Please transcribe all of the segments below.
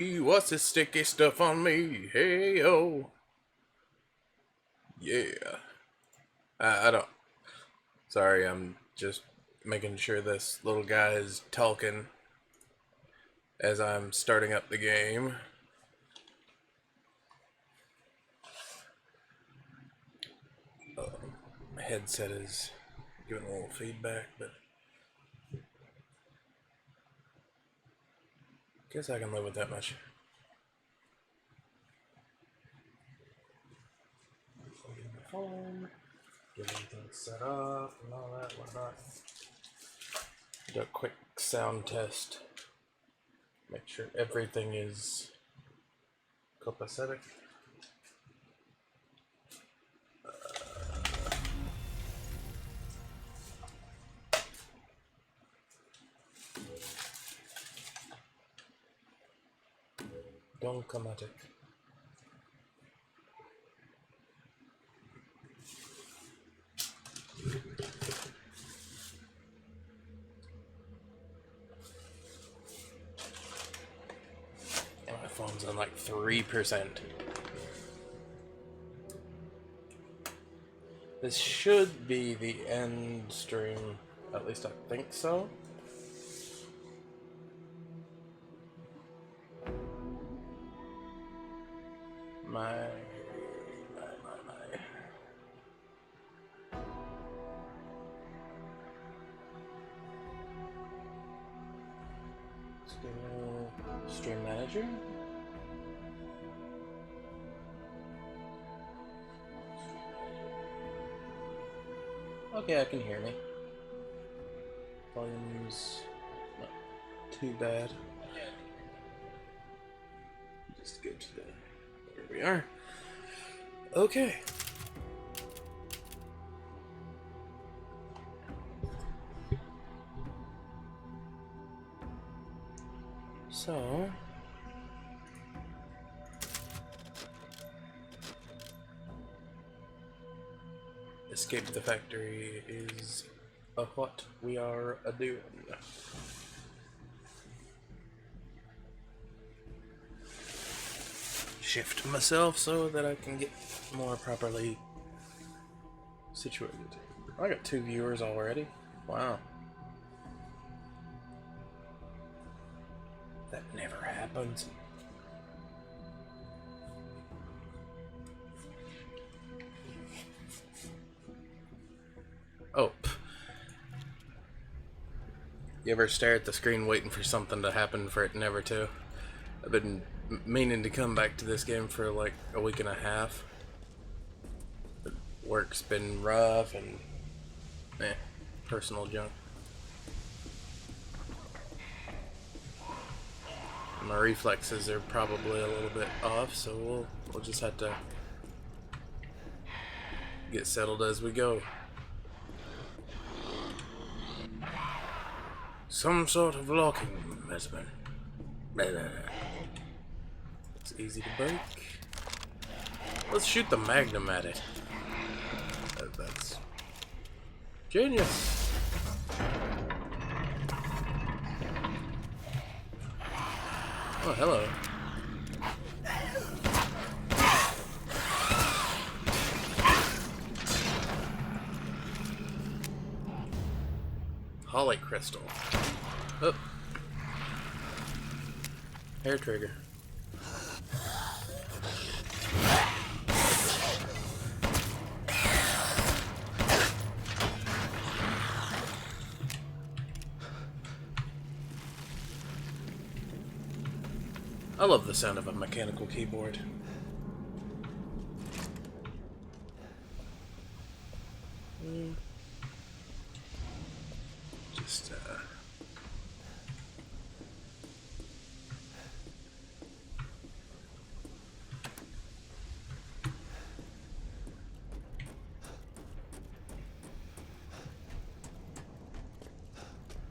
What's this sticky stuff on me? Hey yo. Yeah. I don't. Sorry, I'm just making sure this little guy is talking as I'm starting up the game. My headset is giving a little feedback, but guess I can live with that much. Get my phone, get everything set up and all that whatnot. Do a quick sound test. Make sure everything is copacetic. Donkomatic. My phone's on like 3%. This should be the end stream. At least I think so. My. Stream manager? Okay, I can hear me. Volume's not too bad. Just go to the. There we are. Okay. So. Escape the factory is what we are doing. Shift myself so that I can get more properly situated. I got 2 viewers already. Wow. That never happens. Oh. You ever stare at the screen waiting for something to happen for it never to? I've been meaning to come back to this game for like a week and a half. But work's been rough and personal junk. My reflexes are probably a little bit off, so we'll just have to get settled as we go. Some sort of locking measurement. It's easy to break. Let's shoot the Magnum at it. That's genius. Oh, hello. Holly crystal. Oh. Hair trigger. I love the sound of a mechanical keyboard. Just,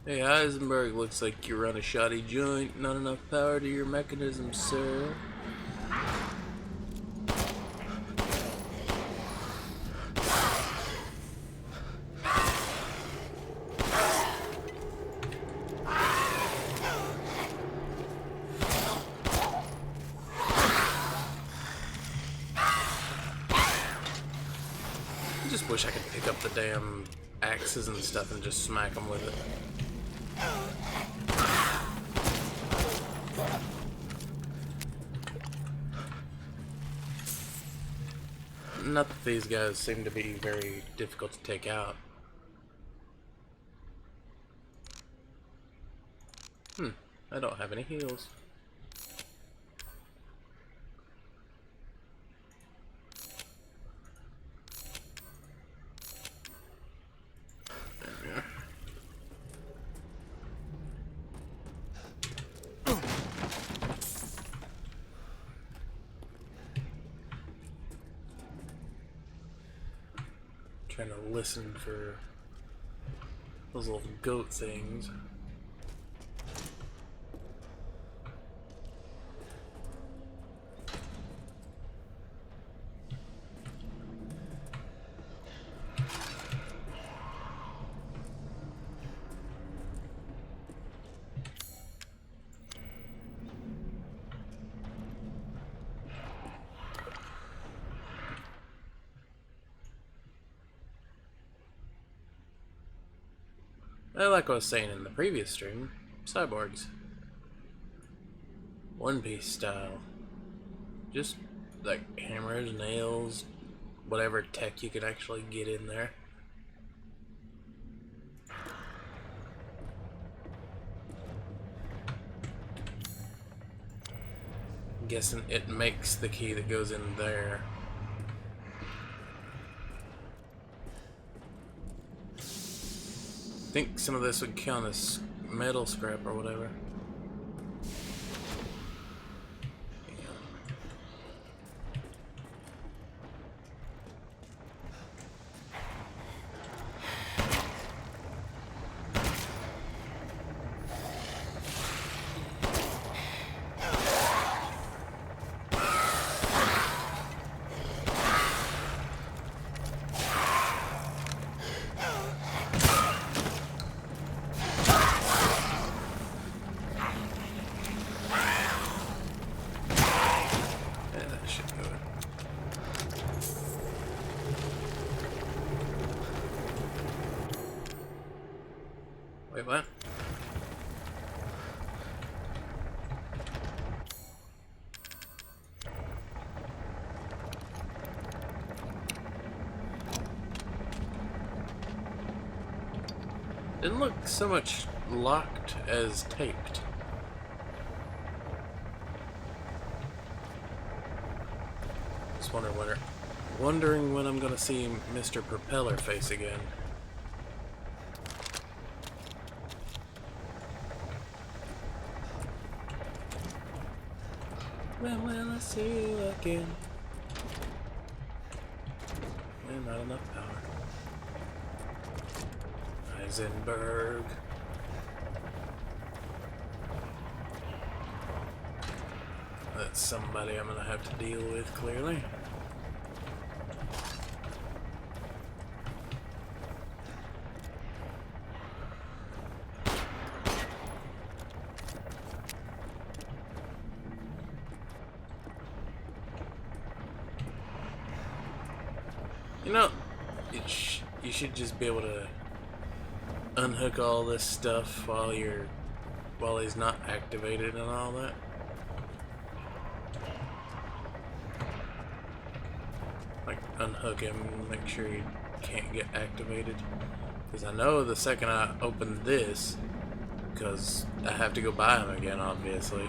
Hey Heisenberg, looks like you run a shoddy joint. Not enough power to your mechanism, sir. wish I could pick up the damn axes and stuff and just smack them with it. Not that these guys seem to be very difficult to take out. I don't have any heals. There we are. Trying to listen for those little goat things. Like I was saying in the previous stream, cyborgs. One Piece style. Just like hammers, nails, whatever tech you can actually get in there. I'm guessing it makes the key that goes in there. I think some of this would count as metal scrap or whatever. Wait, what? Didn't look so much locked as taped. Just wondering when I'm gonna see Mr. Propeller Face again. When will I see you again? And not enough power. Heisenberg. That's somebody I'm gonna have to deal with, clearly. You know, you should just be able to unhook all this stuff while he's not activated and all that. Like unhook him, make sure he can't get activated. Because I know the second I open this, because I have to go buy him again, obviously.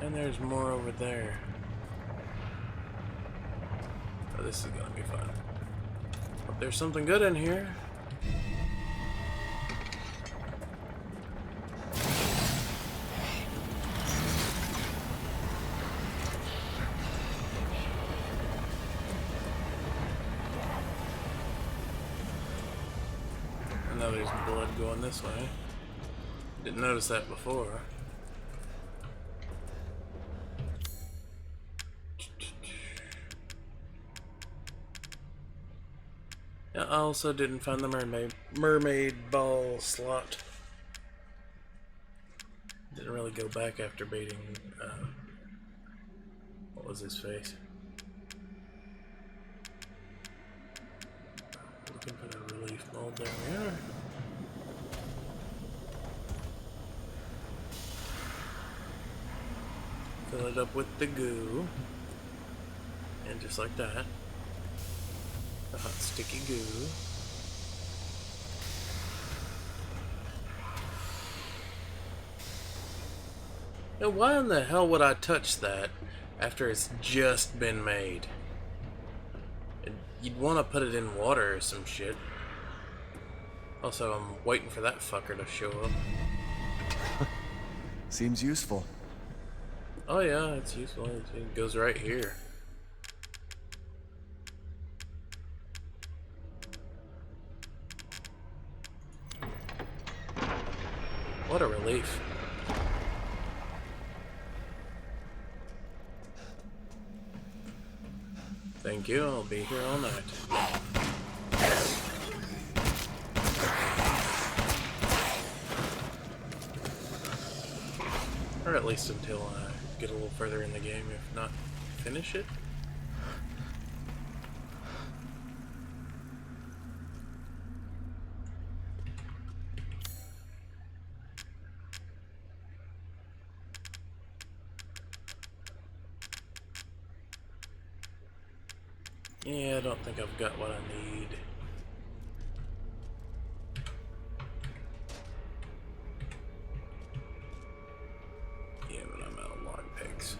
And there's more over there. Oh, this is gonna be fun. Hope there's something good in here. I know there's blood going this way. Didn't notice that before. I also didn't find the mermaid ball slot. Didn't really go back after baiting, what was his face? Looking for the relief mold, there we are. Fill it up with the goo. And just like that. The hot sticky goo. Now why in the hell would I touch that after it's just been made? You'd want to put it in water or some shit. Also, I'm waiting for that fucker to show up. Seems useful. Oh yeah, it's useful. It goes right here. What a relief. Thank you, I'll be here all night. Or at least until I get a little further in the game, if not finish it. Yeah, I don't think I've got what I need. Yeah, but I'm out of log pegs.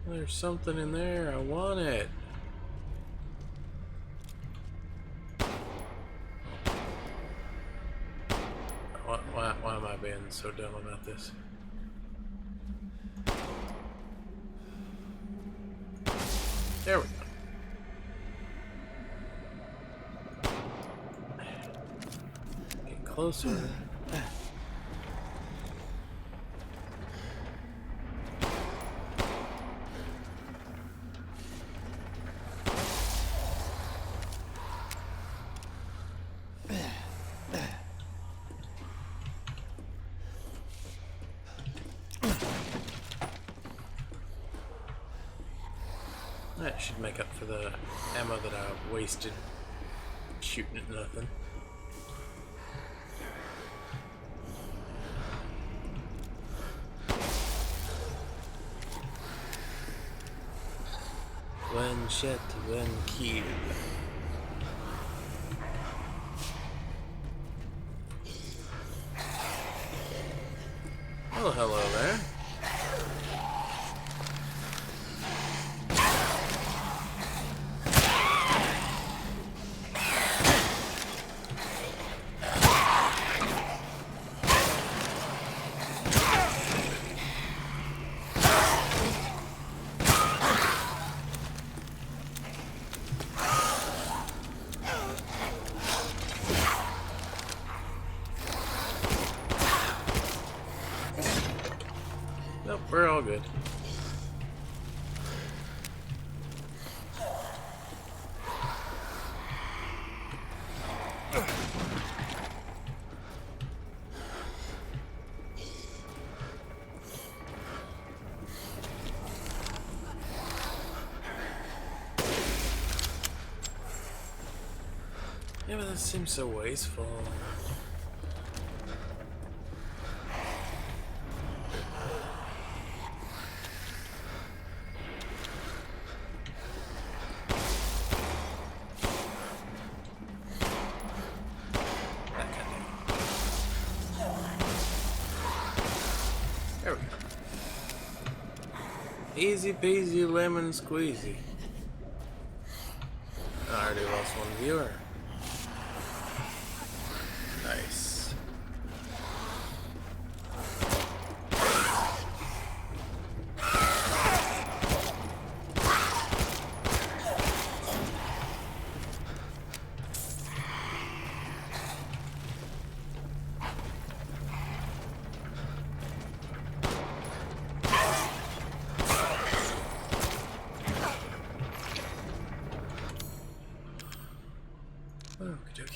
There's something in there. I want it. Why am I being so dumb about this? There we go. Get closer. That should make up for the ammo that I wasted shooting at nothing. One shot, one kill. Oh, hello there. Nope, we're all good. Yeah, but that seems so wasteful. There we go. Easy peasy lemon squeezy. I already lost one viewer. Nice.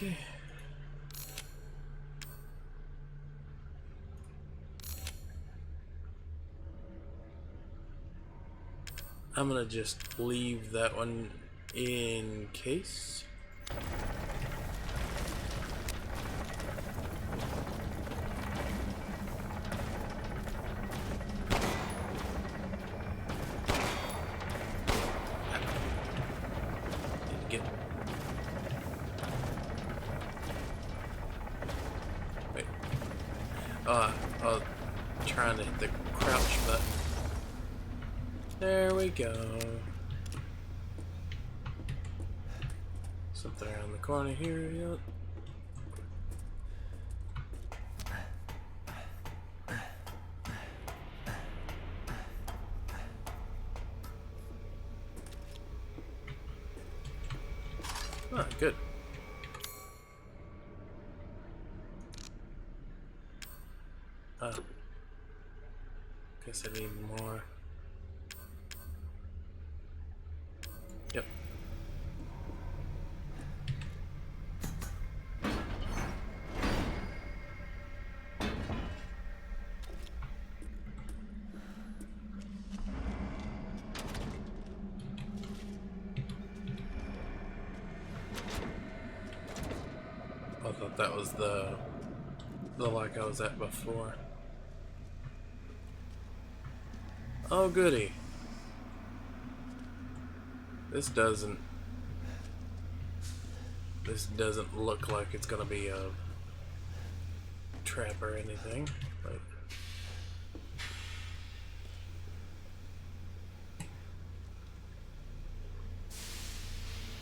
Okay. I'm gonna just leave that one in case. Get. Wait. I was trying to hit the crouch button. There we go. Something around the corner here, yep. Oh, good. Guess I need more. Yep. I thought that was the like I was at before. Oh goody. This doesn't look like it's gonna be a trap or anything. But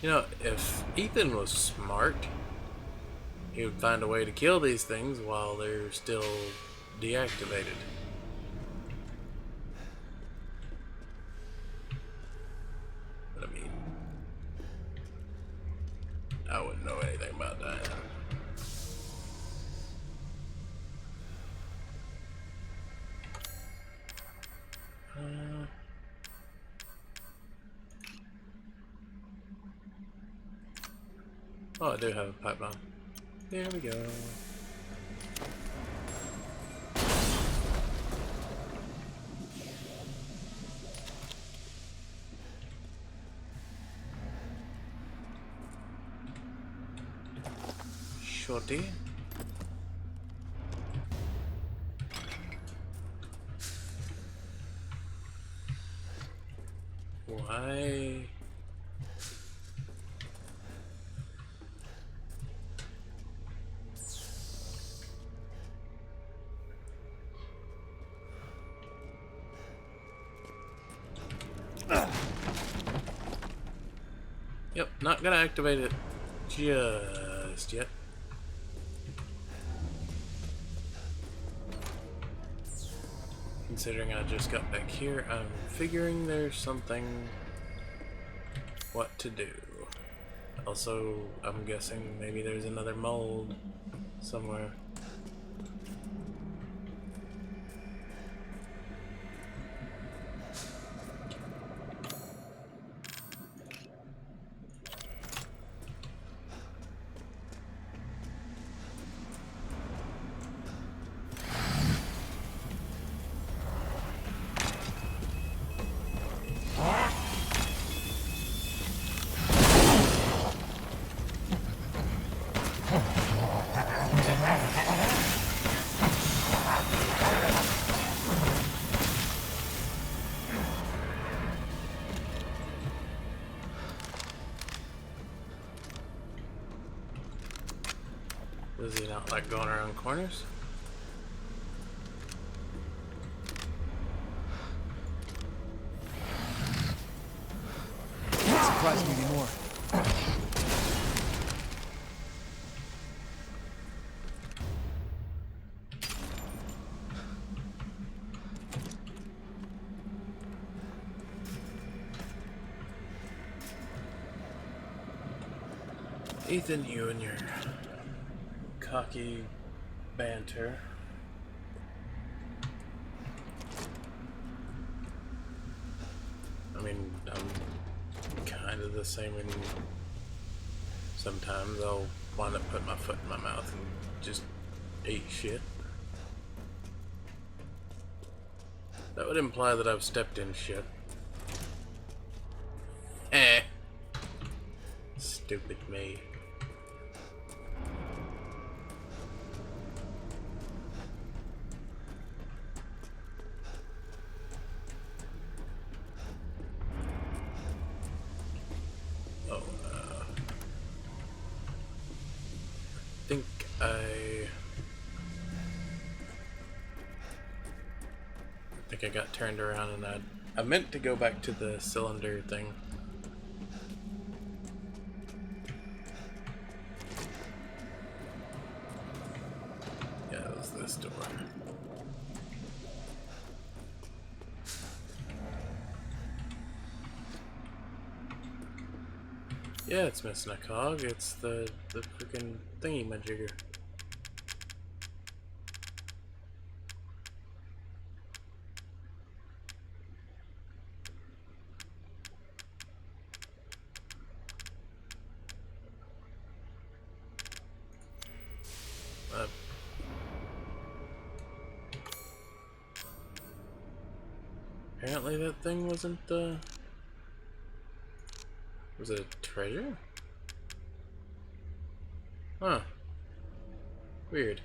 you know, if Ethan was smart, he would find a way to kill these things while they're still deactivated. But I mean, I wouldn't know anything about that. Oh, I do have a pipe bomb. There we go. Shorty. Why? Yep, not gonna activate it just yet. Considering I just got back here, I'm figuring there's something what to do. Also, I'm guessing maybe there's another mold somewhere. Does he not like going around corners? Surprise me anymore. Ethan, you and your cocky banter. I mean, I'm kind of the same, and sometimes I'll wind up putting my foot in my mouth and just ate shit. That would imply that I've stepped in shit. Stupid me. Oh, I think I got turned around and I meant to go back to the cylinder thing. Yeah, it was this door. Yeah, it's missing a cog. It's the freaking thingy-majigger. Apparently that thing wasn't was it a treasure? Huh. Weird.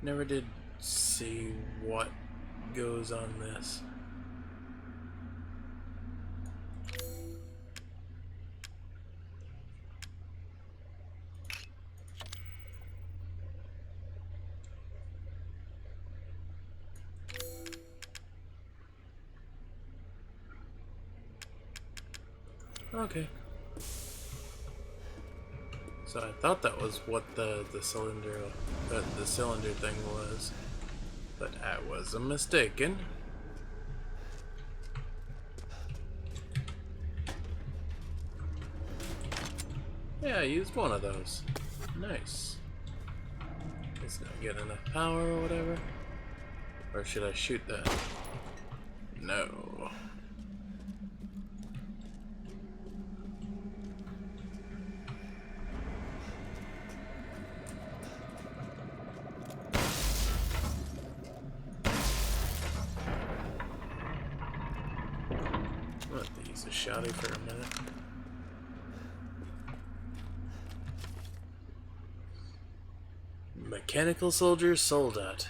Never did see what goes on this. Okay. So I thought that was what the cylinder thing was, but I was mistaken. Yeah, I used one of those. Nice. It's not getting enough power or whatever. Or should I shoot that? No. I'm gonna have to use a shotty for a minute. Mechanical soldier Soldat.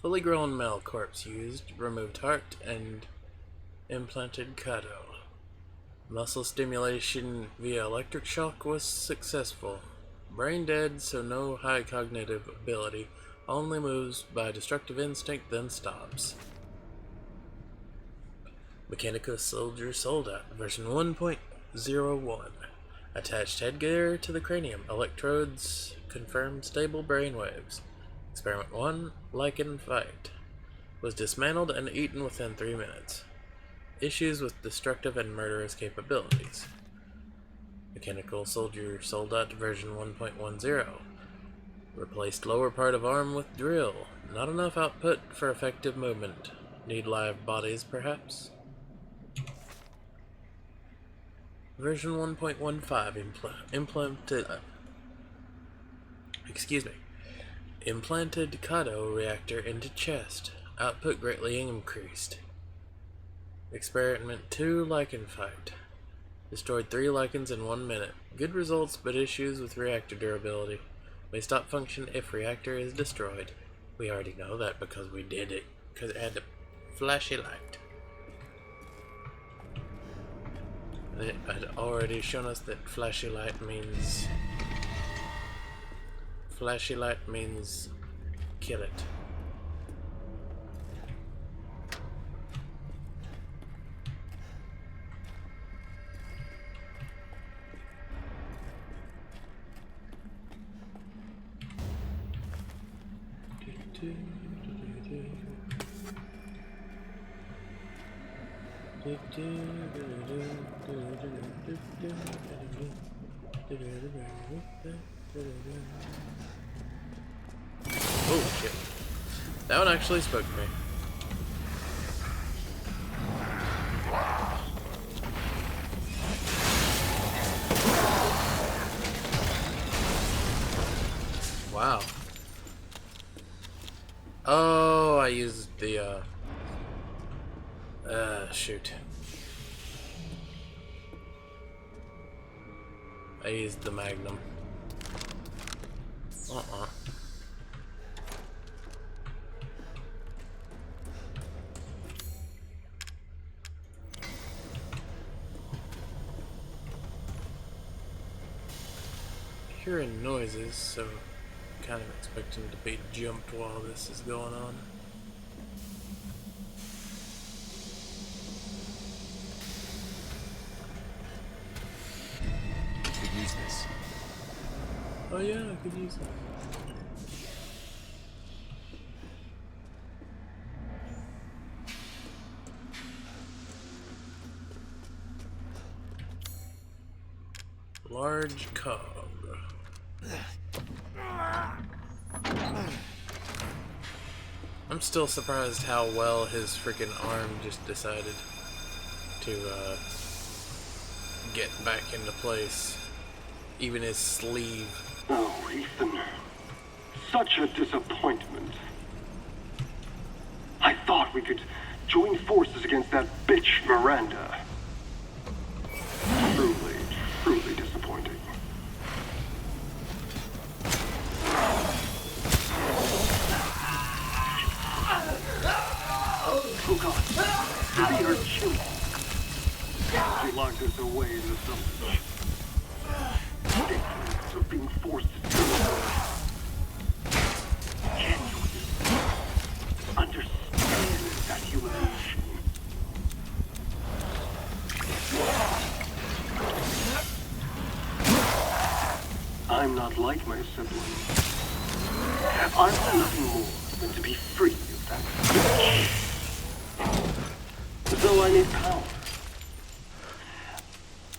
Fully grown male corpse used, removed heart, and implanted Kato. Muscle stimulation via electric shock was successful. Brain dead, so no high cognitive ability. Only moves by destructive instinct, then stops. Mechanical soldier Soldat, version 1.01. Attached headgear to the cranium. Electrodes confirm stable brainwaves. Experiment 1, Lycan fight. Was dismantled and eaten within 3 minutes. Issues with destructive and murderous capabilities. Mechanical soldier Soldat version 1.10. Replaced lower part of arm with drill. Not enough output for effective movement. Need live bodies, perhaps? Version 1.15 implanted Kato reactor into chest. Output greatly increased. Experiment 2, Lycan fight. Destroyed 3 Lycans in 1 minute. Good results, but issues with reactor durability. May stop function if reactor is destroyed. We already know that because we did it. Because it had the flashy light. It had already shown us that flashy light means kill it. Oh shit. That one actually spoke to me. Wow. Oh, I used the, shoot. I used the Magnum. Hearing noises, so kind of expecting to be jumped while this is going on. Could use this. Oh yeah, I could use that. Large cog. I'm still surprised how well his freaking arm just decided to get back into place. Even his sleeve. Oh, Ethan. Such a disappointment. I thought we could join forces against that bitch Miranda. Truly, truly disappointing. Oh God, the feet are chilly. She locked us away in the summer. Ridiculous of being forced to do it. Can't you understand that humiliation? I'm not like my siblings. I want nothing more than to be free of that bitch. So I need power.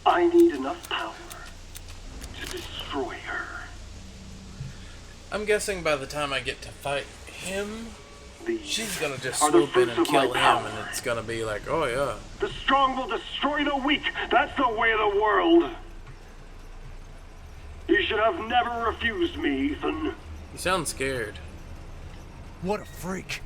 I need enough power to destroy her. I'm guessing by the time I get to fight him, These she's gonna just are the swoop in fruits and of my kill him, power. and it's gonna be like, oh yeah. The strong will destroy the weak. That's the way of the world. You should have never refused me, Ethan. You sound scared. What a freak.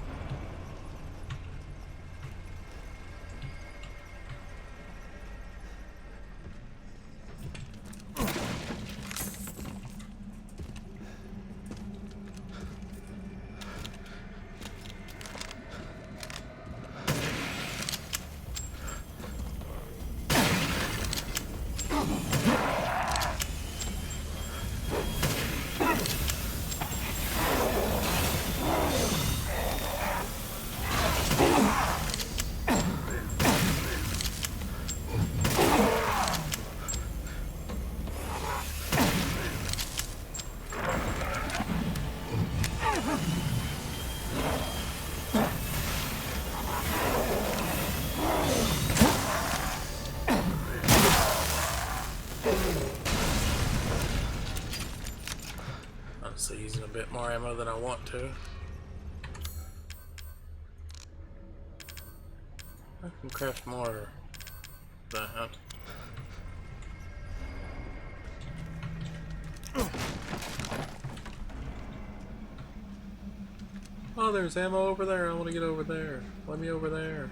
Honestly, using a bit more ammo than I want to. I can craft more of that. Oh, there's ammo over there. I want to get over there. Let me over there.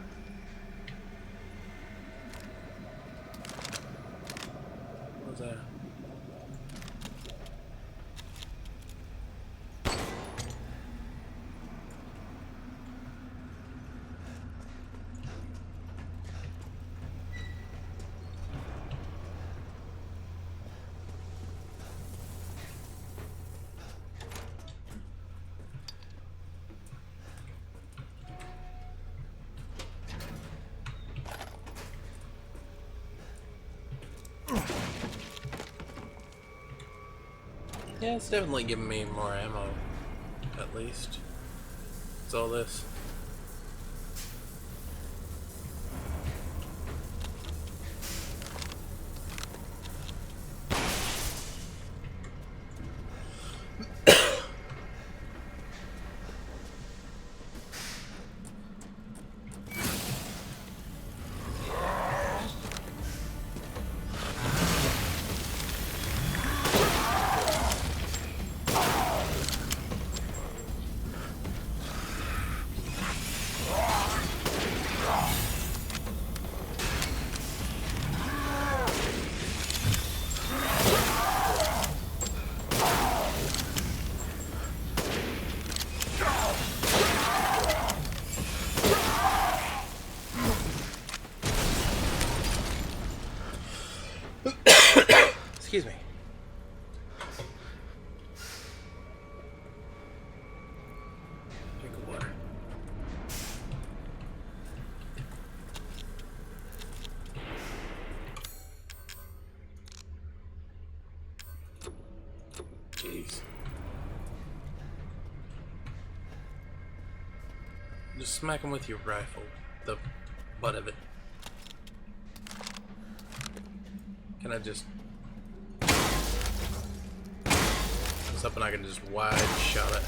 What's that? Yeah, it's definitely giving me more ammo, at least. It's all this. Just smack him with your rifle. The butt of it. Can I just... It's up and I can just wide shot it.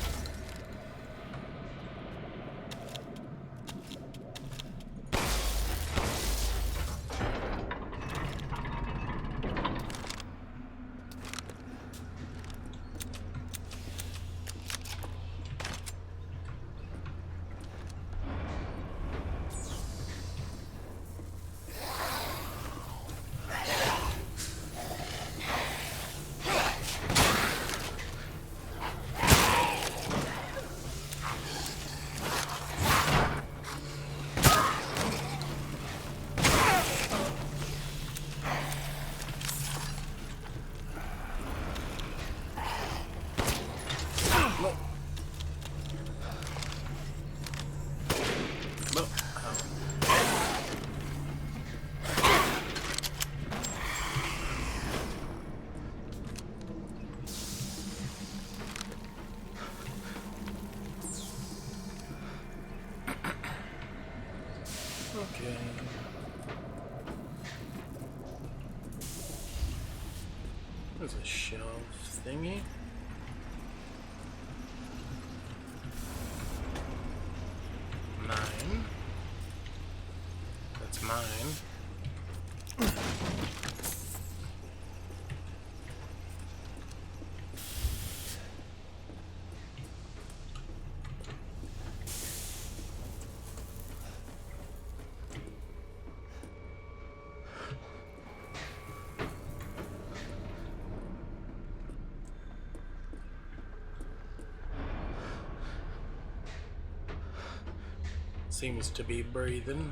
Okay. There's a shelf thingy. Mine. That's mine. Seems to be breathing.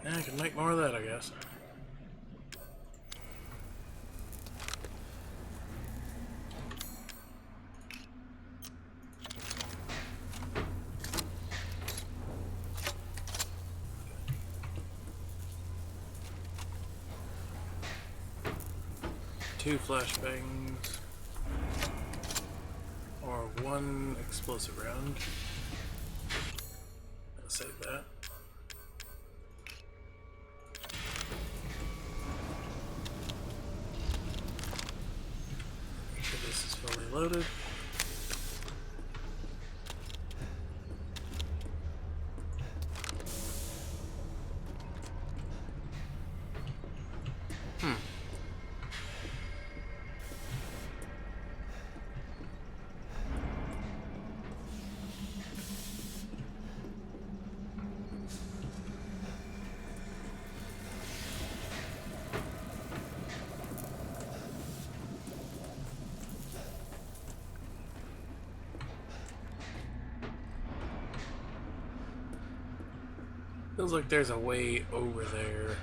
Yeah, I can make more of that, I guess. Two flashbangs or one explosive round. I'll save that. Make sure this is fully loaded. Feels like there's a way over there.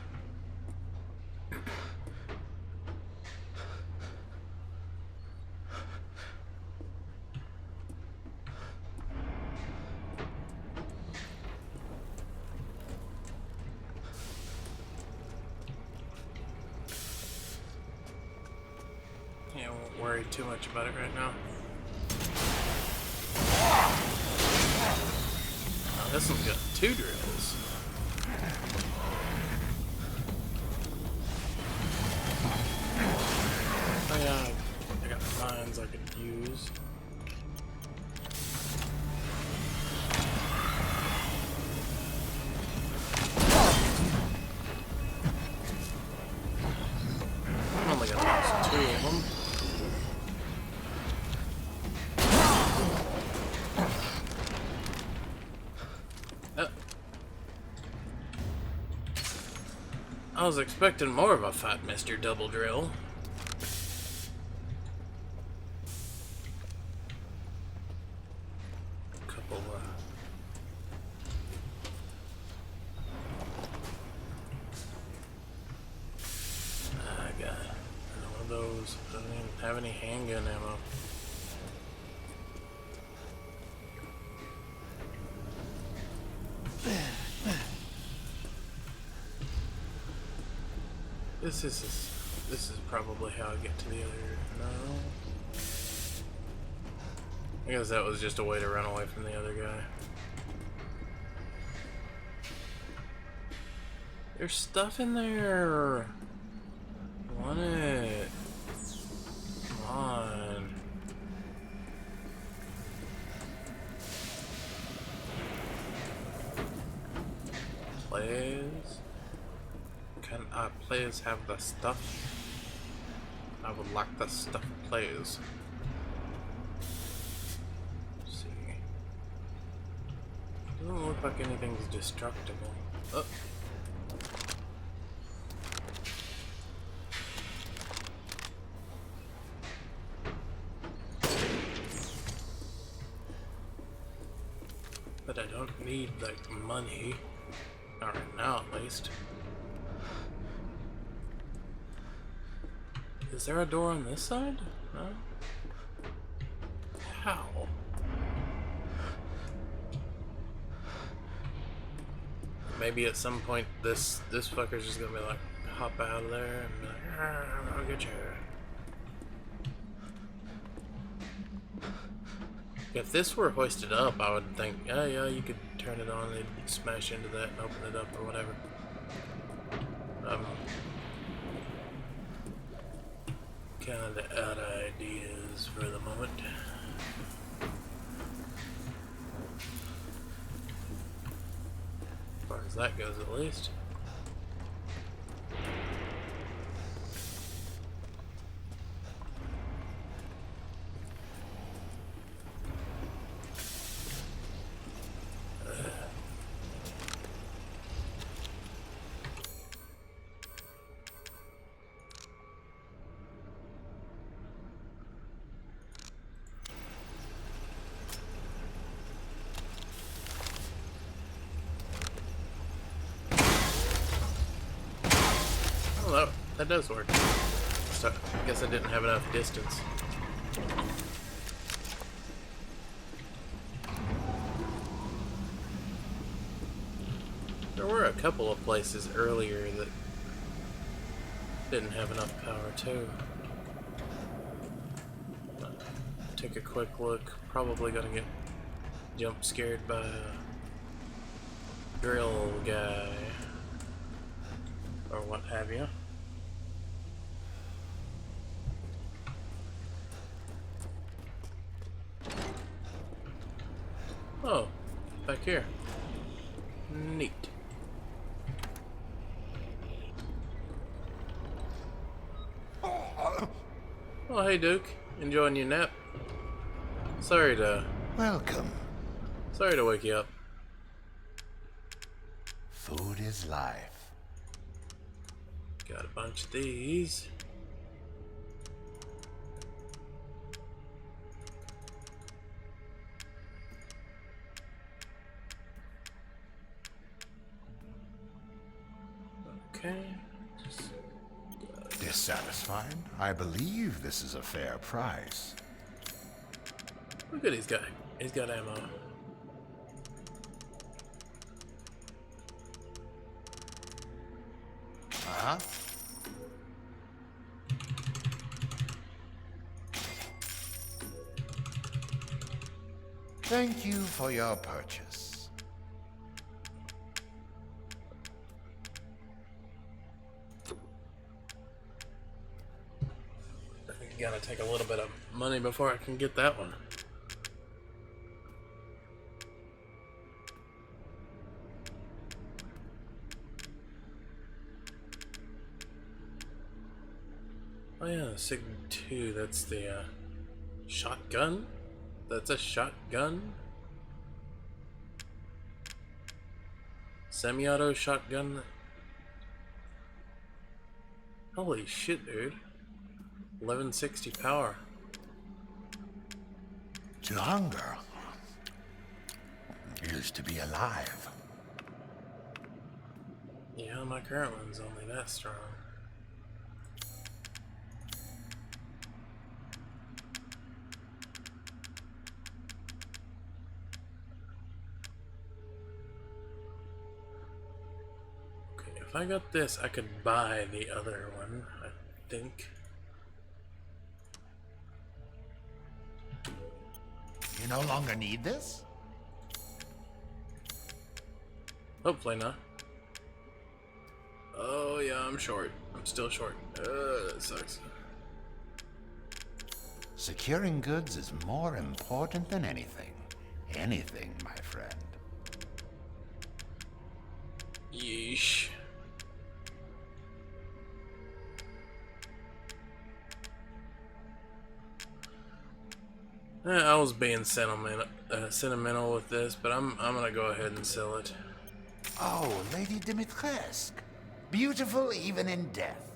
Yeah, I won't worry too much about it right now. Oh, this one's got 2 drills. Oh yeah, I got mines I could use. I only got lost 2 of them. I was expecting more of a fight, Mr. Double Drill. Couple, I got one of those. I don't even have any handgun ammo. This is probably how I get to the other. No. I guess that was just a way to run away from the other guy. There's stuff in there. I want it. Come on. Players? Can our players have the stuff? I would like the stuff, players. Let's see. Doesn't look like anything's destructible. Oh. But I don't need, like, money. Not right now, at least. Is there a door on this side? No? How? Maybe at some point this fucker's just gonna be like, hop out of there and be like, I'll get you. If this were hoisted up, I would think, yeah, you could turn it on and smash into that and open it up or whatever. Kinda out of ideas for the moment. As far as that goes, at least. Oh, that does work. So, I guess I didn't have enough distance. There were a couple of places earlier that didn't have enough power too. Take a quick look. Probably gonna get jump scared by a drill guy. Or what have you. Oh, back here. Neat. Oh, hey Duke. Enjoying your nap? Sorry to Welcome. wake you up. Food is life. Got a bunch of these. Okay. Dissatisfied? I believe this is a fair price. Look at this guy. He's got ammo. Uh-huh. Thank you for your purchase. I think you gotta take a little bit of money before I can get that one. Oh yeah, Sig 2, that's the shotgun? That's a shotgun? Semi-auto shotgun? Holy shit, dude. 1160 power. To hunger is to be alive. Yeah, my current one's only that strong. If if I got this, I could buy the other one, I think. You no longer need this? Hopefully not. Oh yeah, I'm short. I'm still short. That sucks. Securing goods is more important than anything. Anything, my friend. Yeesh. I was being sentimental with this, but I'm gonna go ahead and sell it. Oh, Lady Dimitrescu. Beautiful even in death.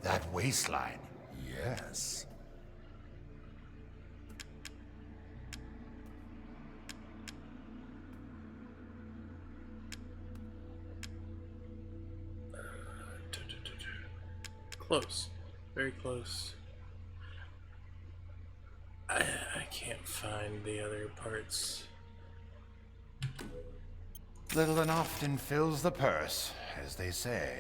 That waistline. Yes. Close. Very close. I can't find the other parts. Little and often fills the purse, as they say.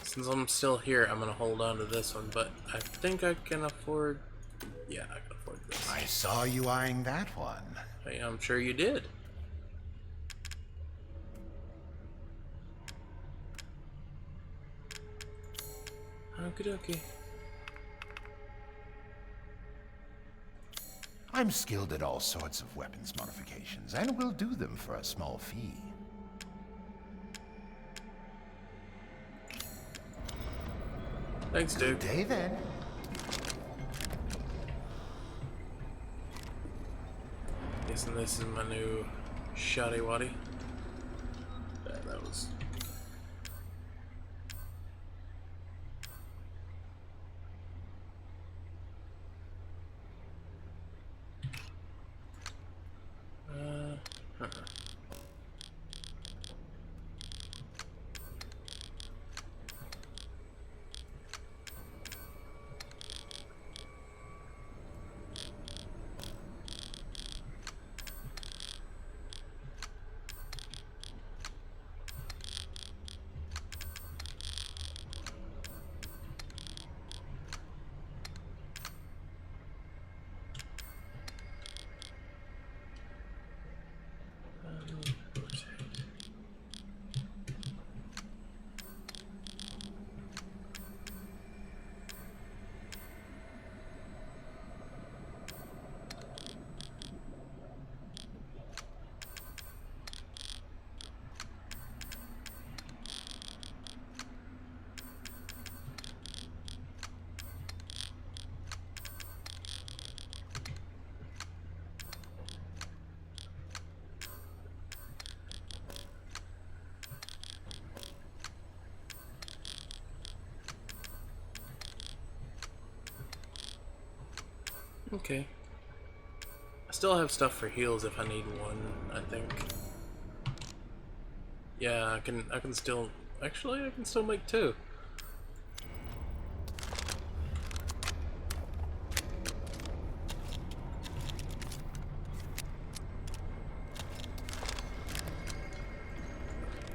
Since I'm still here, I'm gonna hold on to this one, but I think I can afford... Yeah, I can afford this. I saw you eyeing that one. Hey, I'm sure you did. Okie dokie. I'm skilled at all sorts of weapons modifications, and will do them for a small fee. Thanks, dude. Good day, then. Guessing this is my new shoddy waddy. Yeah, that was... Okay. I still have stuff for heals if I need one, I think. Yeah, I can still... Actually, I can still make two.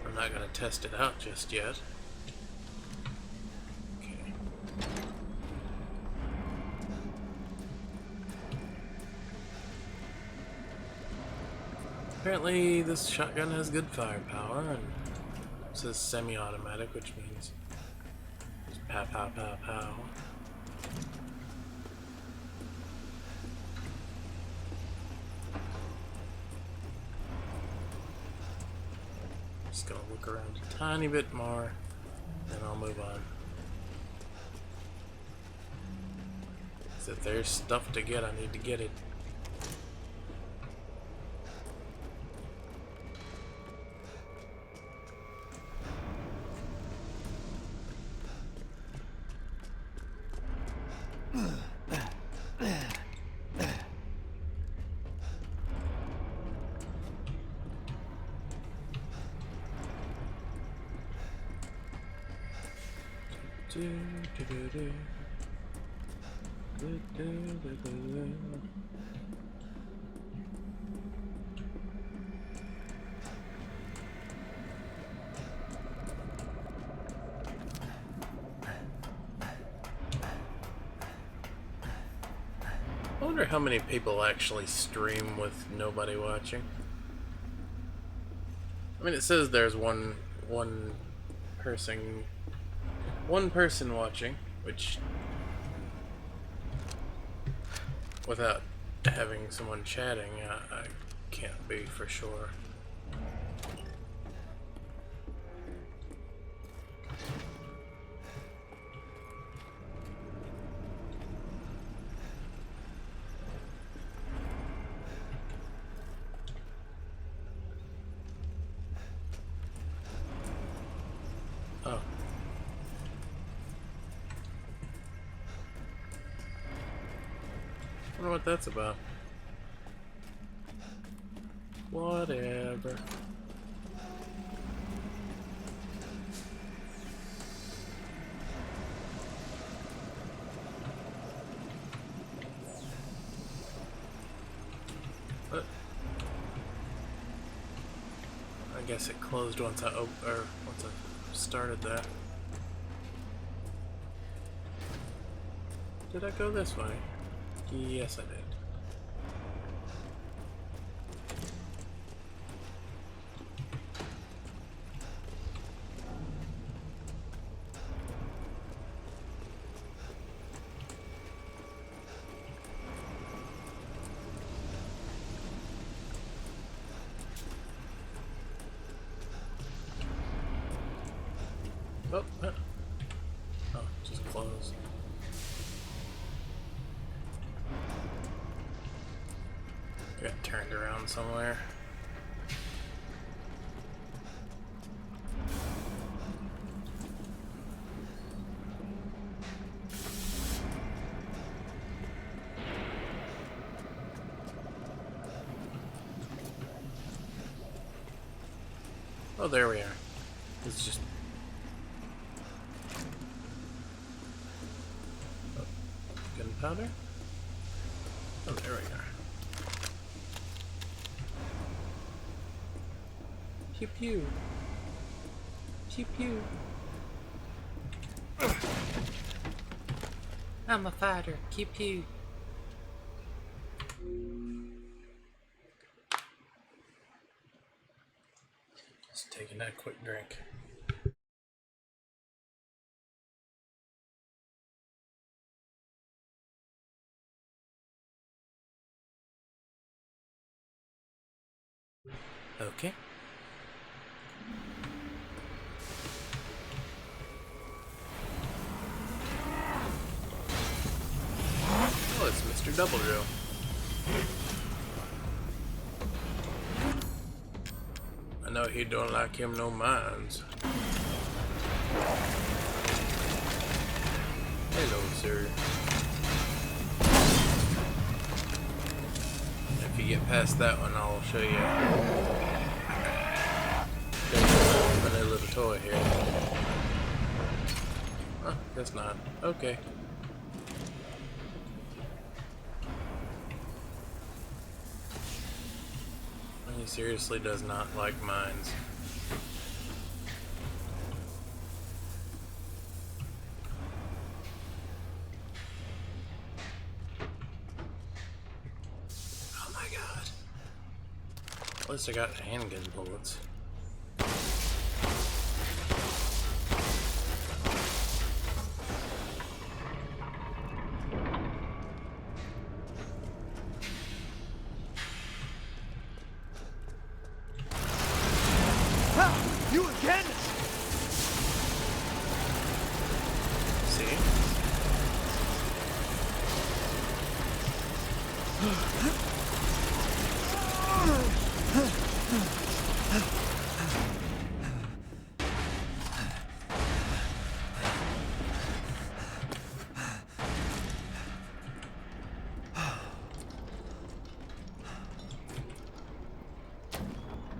I'm not gonna test it out just yet. Okay. Apparently this shotgun has good firepower, and it says semi-automatic, which means just pow pow pow pow. Just gonna look around a tiny bit more, then I'll move on. So if there's stuff to get, I need to get it. I wonder how many people actually stream with nobody watching. I mean, it says there's one person watching, which without having someone chatting, I can't be for sure. Oh. I wonder what that's about. Whatever. But I guess it closed once I started that. Did I go this way? Yes, I did. Oh, just closed. Got turned around somewhere. Oh, there we are. It's just... Oh, gunpowder? Oh, there we are. Pew pew. Pew pew. I'm a fighter. Pew pew. Just taking that quick drink. Okay. Oh, it's Mr. Double Drill. I know he don't like him no mines. Hello, sir. If you get past that one, I'll show you. There's a little toy here. Huh, guess not. Okay. He seriously does not like mines. Oh my god. At least I got handgun bullets. You again? See?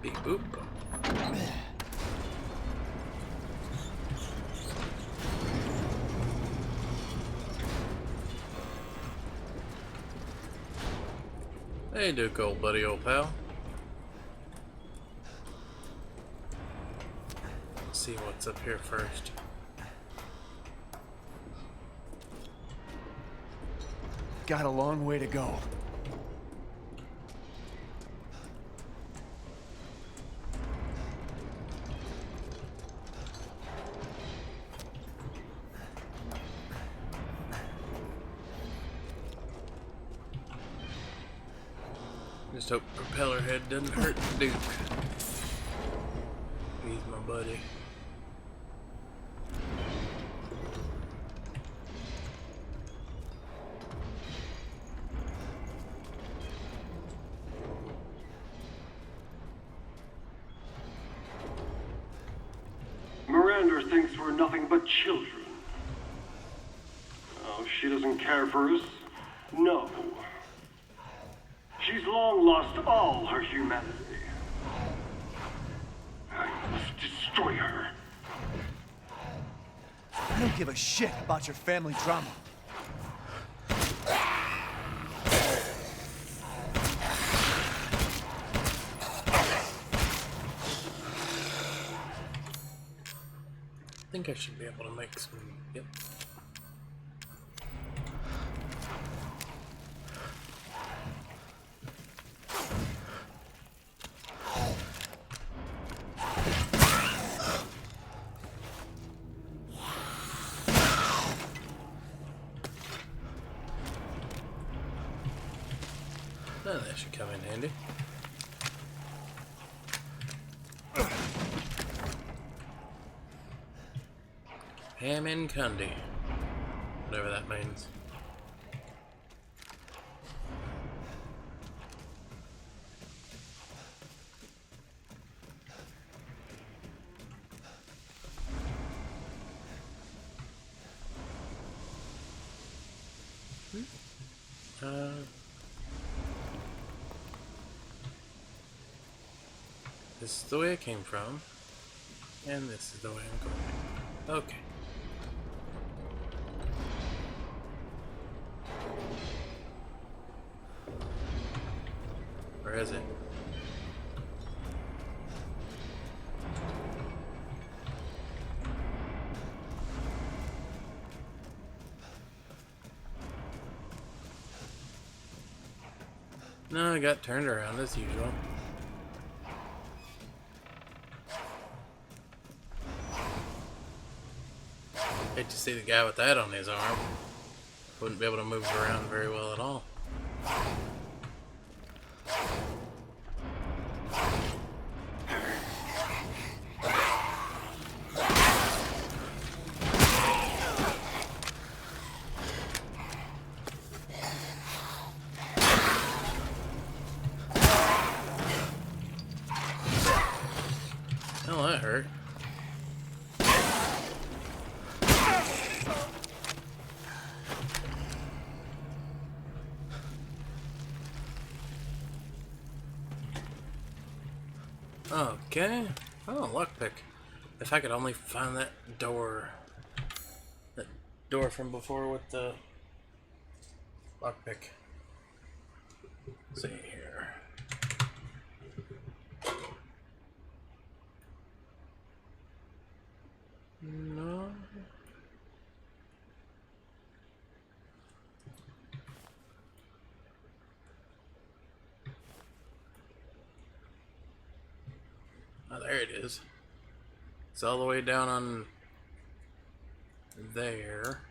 Beep boop. Hey, Duke, old buddy, old pal. Let's see what's up here first. got a long way to go. Just hope propeller head doesn't hurt the Duke. He's my buddy. Miranda thinks we're nothing but children. Oh, she doesn't care for us? No. She's long lost all her humanity. I must destroy her. I don't give a shit about your family drama. I think I should be able to make some. Yep. Oh, that should come in handy. Ham and Cundy. Whatever that means. This is the way I came from, and this is the way I'm going. Okay. Where is it? No, I got turned around as usual. Hate to see the guy with that on his arm. Wouldn't be able to move around very well at all. Oh, that hurt. Okay. Oh, lockpick. If I could only find that door. That door from before with the lockpick. Let's see here. No. Oh, there it is. It's all the way down on there,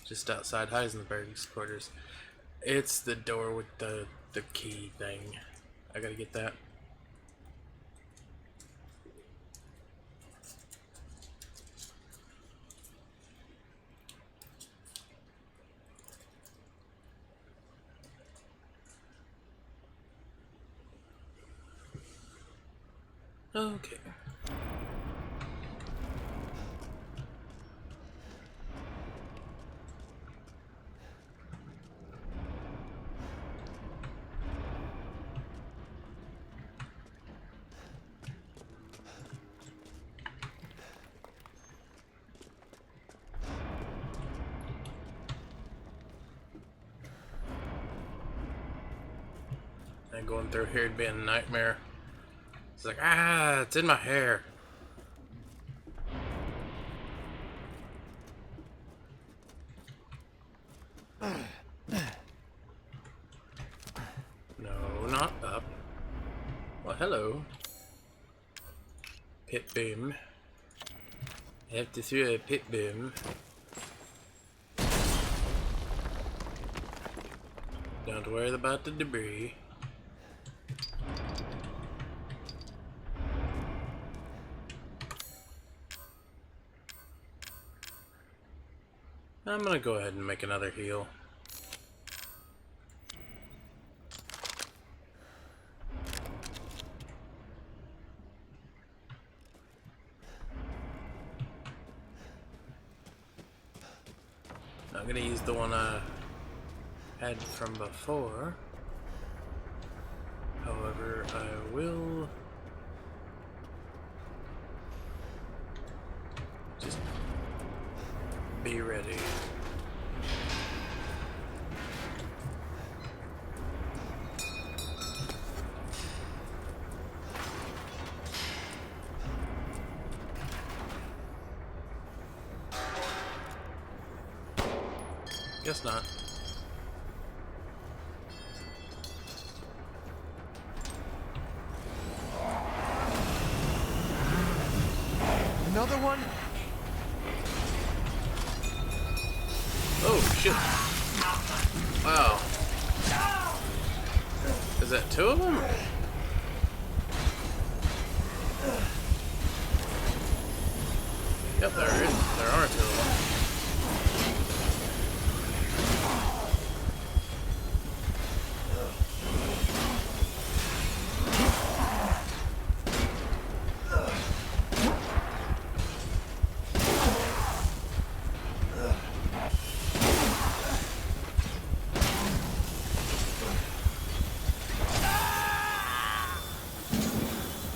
just outside Heisenberg's quarters. It's the door with the key thing. I gotta get that. Okay. And going through here would be a nightmare. It's like, ah, it's in my hair. hello. Pit boom. I have to throw a pit boom. Don't worry about the debris. I'm gonna go ahead and make another heal. I'm gonna use the one I had from before. However, I will just be ready. Guess not. Another one? Oh shit! Wow. Is that two of them? Yep, there is. There are two of them.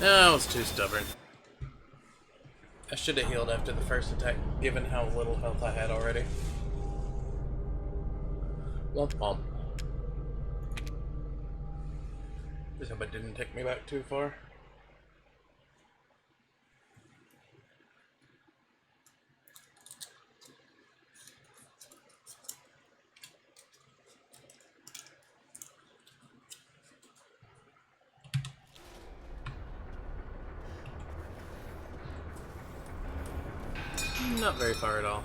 No, I was too stubborn. I should have healed after the first attack, given how little health I had already. Womp womp. Just hope it didn't take me back too far. Not very far at all.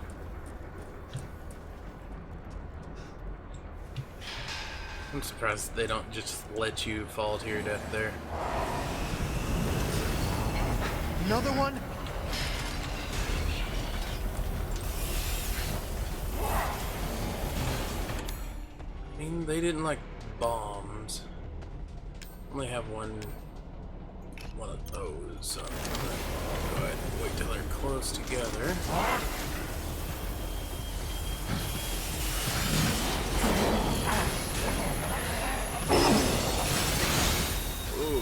I'm surprised they don't just let you fall to your death there. Another one? I mean, they didn't like bombs. Only have one of those, so I'm gonna go ahead and wait till they're close together. Ooh.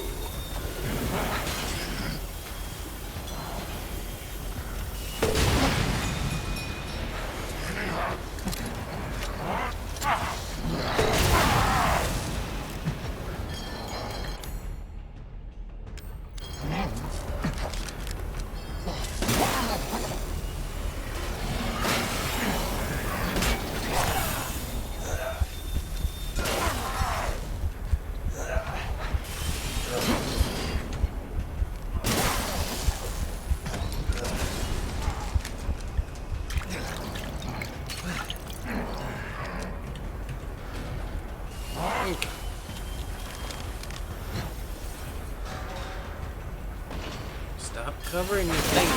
Stop covering your thing.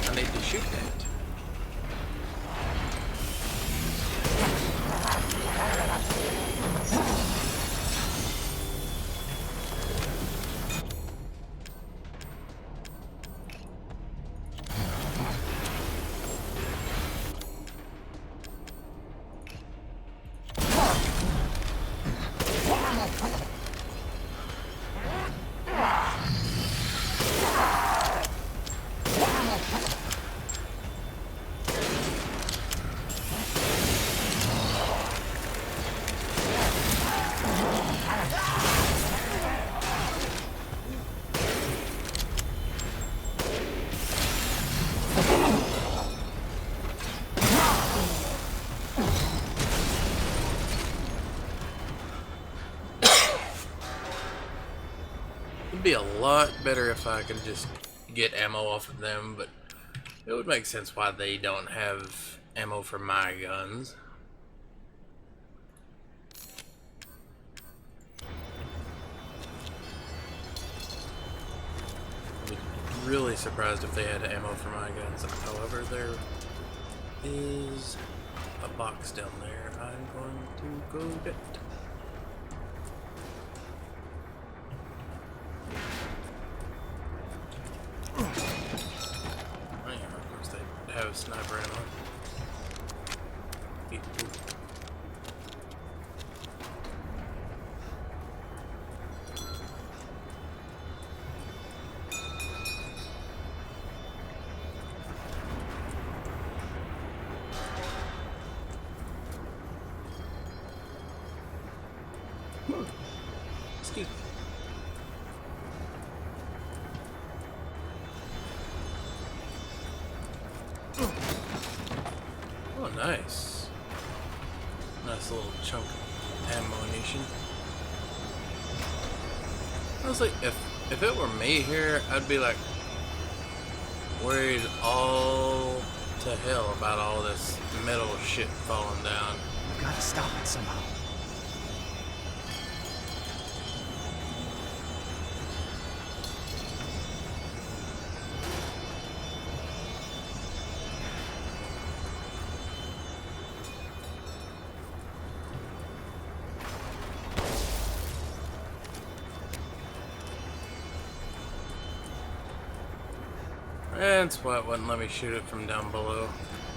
I need to shoot that. would be a lot better if I could just get ammo off of them, but it would make sense why they don't have ammo for my guns. I'd be really surprised if they had ammo for my guns. However, there is a box down there I'm going to go get. Oh yeah, of course they have sniper ammo. Excuse me. Oh, nice. Nice little chunk of ammunition. Honestly, if it were me here, I'd be like worried all to hell about all this metal shit falling down. We gotta stop it somehow. That's why it wouldn't let me shoot it from down below.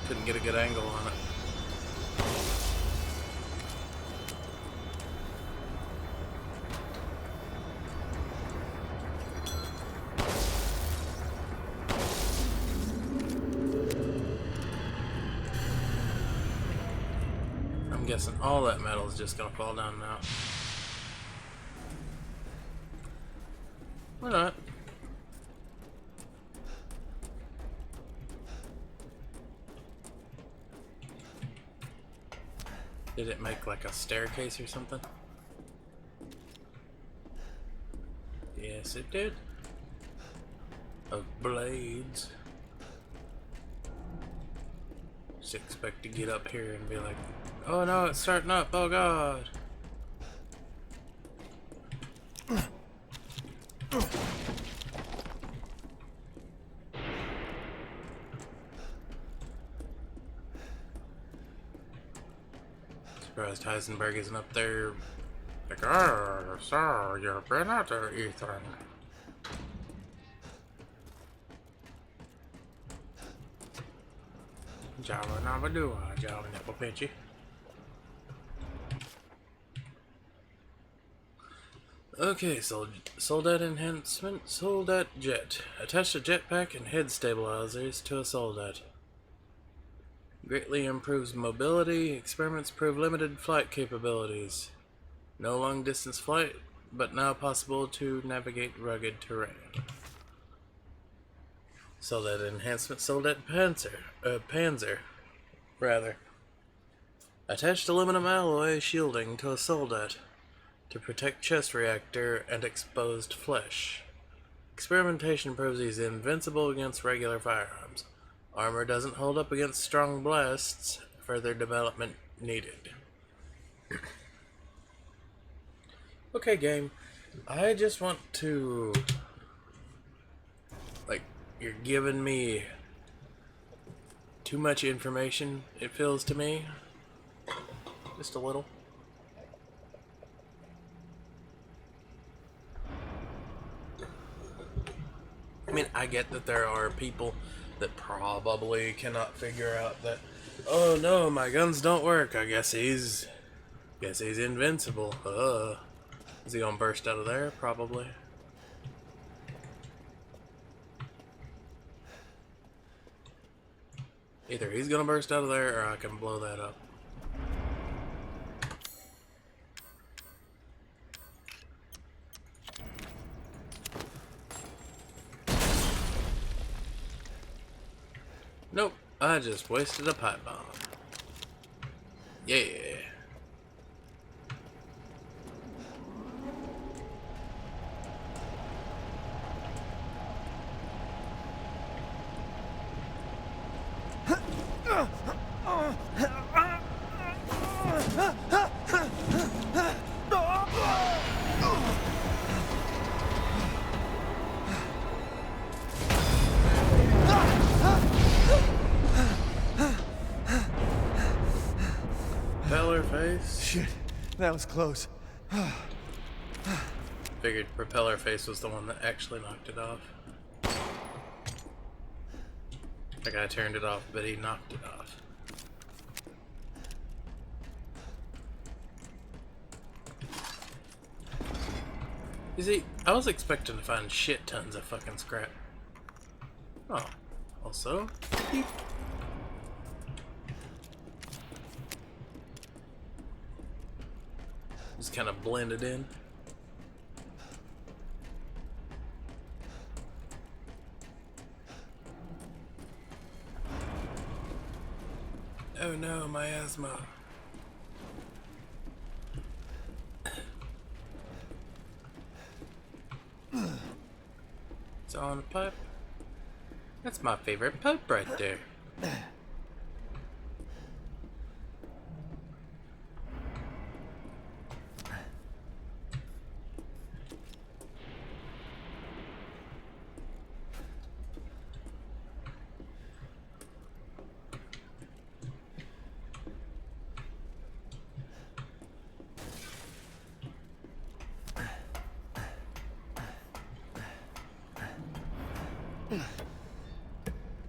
Couldn't get a good angle on it. I'm guessing all that metal is just gonna fall down now. Or not. Did it make like a staircase or something? Yes, it did. Of blades. Just expect to get up here and be like, oh no, it's starting up, oh god. Surprised Heisenberg isn't up there like, oh, so you've been out there, Ethan. Java Navadua, Java Nepopitchy. Okay, Soldat enhancement, Soldat jet. Attach a jetpack and head stabilizers to a Soldat. Greatly improves mobility. Experiments prove limited flight capabilities. No long distance flight, but now possible to navigate rugged terrain. Soldat enhancement, Soldat Panzer. Attached aluminum alloy shielding to a Soldat to protect chest reactor and exposed flesh. Experimentation proves he's invincible against regular firearms. Armor doesn't hold up against strong blasts. Further development needed. Okay, game. I just want to... Like, you're giving me too much information, it feels to me. Just a little. I mean, I get that there are people that probably cannot figure out that, oh no, my guns don't work. I guess he's invincible. Is he gonna burst out of there? Probably. Either he's gonna burst out of there or I can blow that up. Nope, I just wasted a pipe bomb. Yeah. Propeller face? Shit, that was close. Figured propeller face was the one that actually knocked it off. The guy turned it off, but he knocked it off. You see, I was expecting to find shit tons of fucking scrap. Oh, also, beep. Just kind of blended in. Oh no, my asthma. It's on a pipe. That's my favorite pipe right there.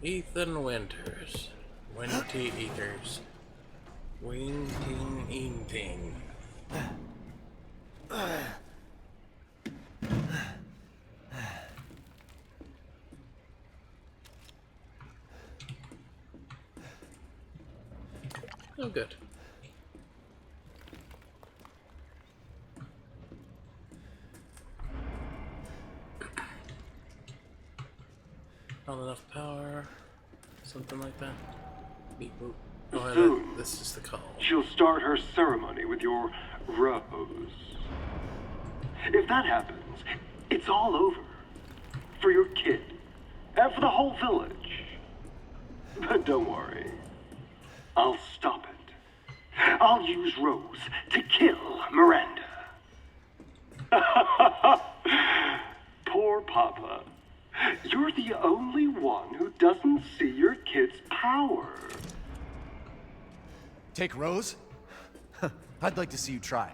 Ethan Winters. Winty Ethers. Wing-ting eating. Oh, good. Not enough power. Something like that. Beep boop. Oh, Soon. this is the call. She'll start her ceremony with your rose. If that happens, it's all over. For your kid. And for the whole village. But don't worry. I'll stop it. I'll use Rose to kill Miranda. Poor Papa. You're the only one who doesn't see your kid's power. Take Rose? I'd like to see you try.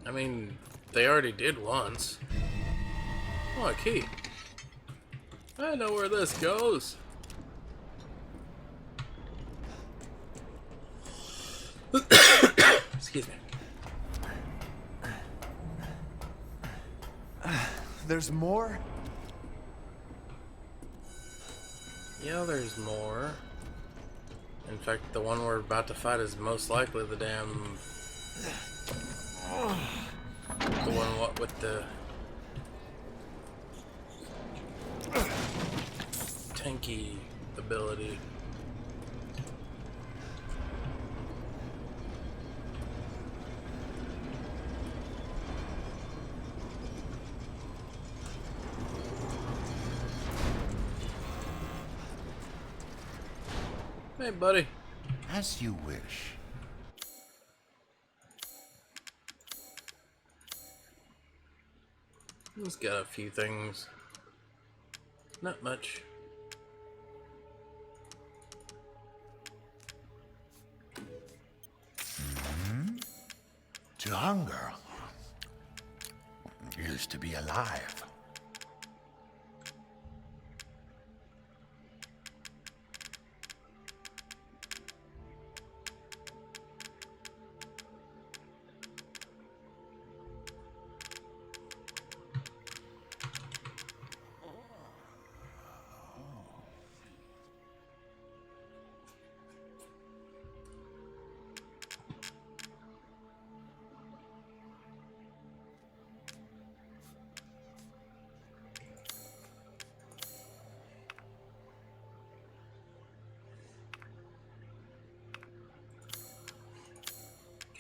I mean, they already did once. Oh, a key. I know where this goes. Excuse me. There's more? Yeah, there's more. In fact, the one we're about to fight is most likely the damn... The one what with the... tanky ability. Hey, buddy. As you wish. He's got a few things. Not much. To hunger is to be alive.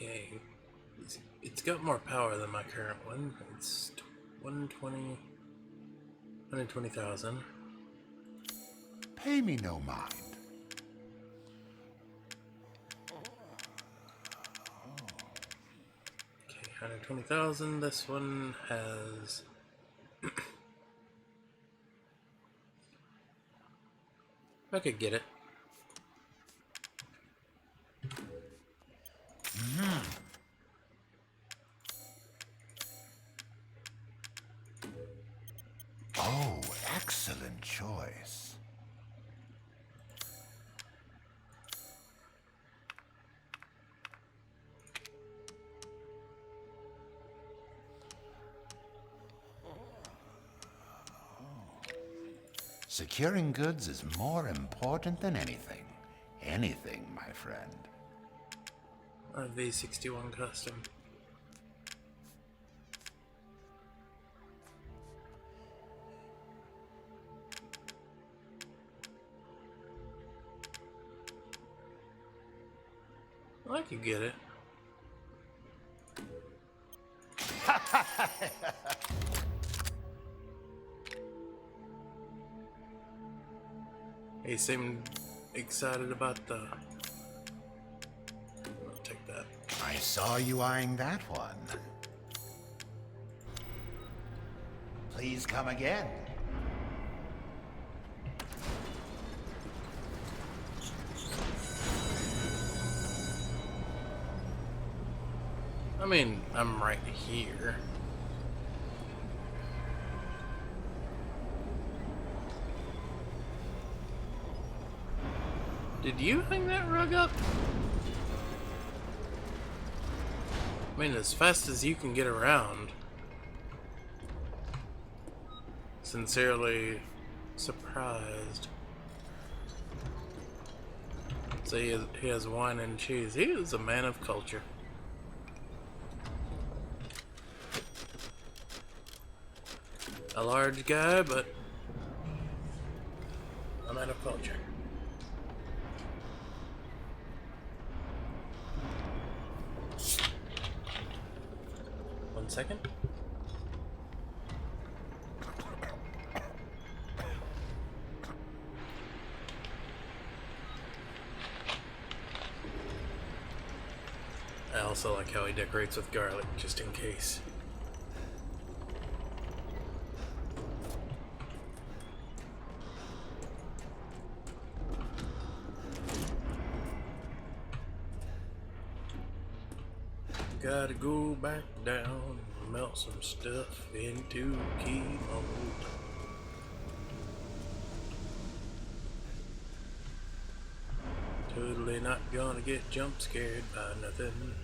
Okay. It's got more power than my current one. It's 120,000. Pay me no mind. Okay, 120,000. This one has. I could get it. Oh, excellent choice. Securing goods is more important than anything. Anything, my friend. A V61 custom. I could get it. He seemed excited about the... I'll take that. I saw you eyeing that one. Please come again. I mean, I'm right here. Did you hang that rug up? I mean, as fast as you can get around. Sincerely surprised. So he has wine and cheese. He is a man of culture. A large guy, but a man of culture. One second. I also like how he decorates with garlic, just in case. Gotta go back down, melt some stuff into key mode. Totally not gonna get jump scared by nothing.